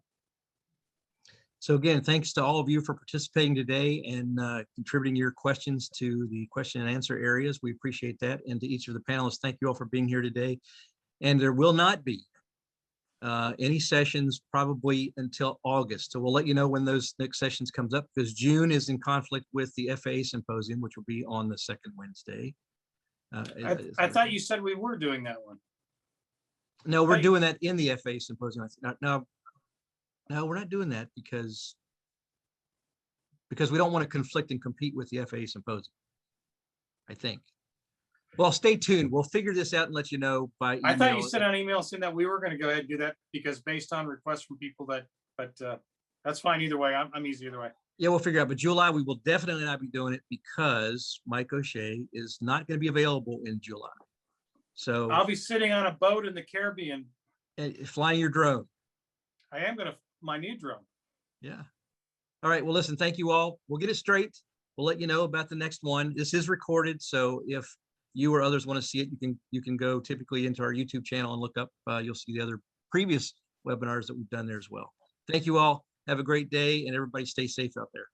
Speaker 1: So again, thanks to all of you for participating today and contributing your questions to the question and answer areas. We appreciate that. And to each of the panelists, thank you all for being here today. And there will not be any sessions probably until August. So we'll let you know when those next sessions comes up, because June is in conflict with the FAA symposium, which will be on the second Wednesday.
Speaker 2: I thought you said we were doing that one.
Speaker 1: No, we're
Speaker 2: Hey.
Speaker 1: doing that in the FAA symposium. No, we're not doing that because we don't want to conflict and compete with the FAA symposium, I think. Well, stay tuned. We'll figure this out and let you know by email.
Speaker 2: I thought you sent an email saying that we were going to go ahead and do that because based on requests from people that, but that's fine either way. I'm easy either way.
Speaker 1: Yeah, we'll figure out. But July, we will definitely not be doing it because Mike OShea is not going to be available in July. So
Speaker 2: I'll be sitting on a boat in the Caribbean.
Speaker 1: flying your drone.
Speaker 2: I am going to my new drone.
Speaker 1: Yeah. All right. Well, listen, thank you all. We'll get it straight. We'll let you know about the next one. This is recorded. So if you or others want to see it, you can go typically into our YouTube channel and look up. You'll see the other previous webinars that we've done there as well. Thank you all. Have a great day, and everybody stay safe out there.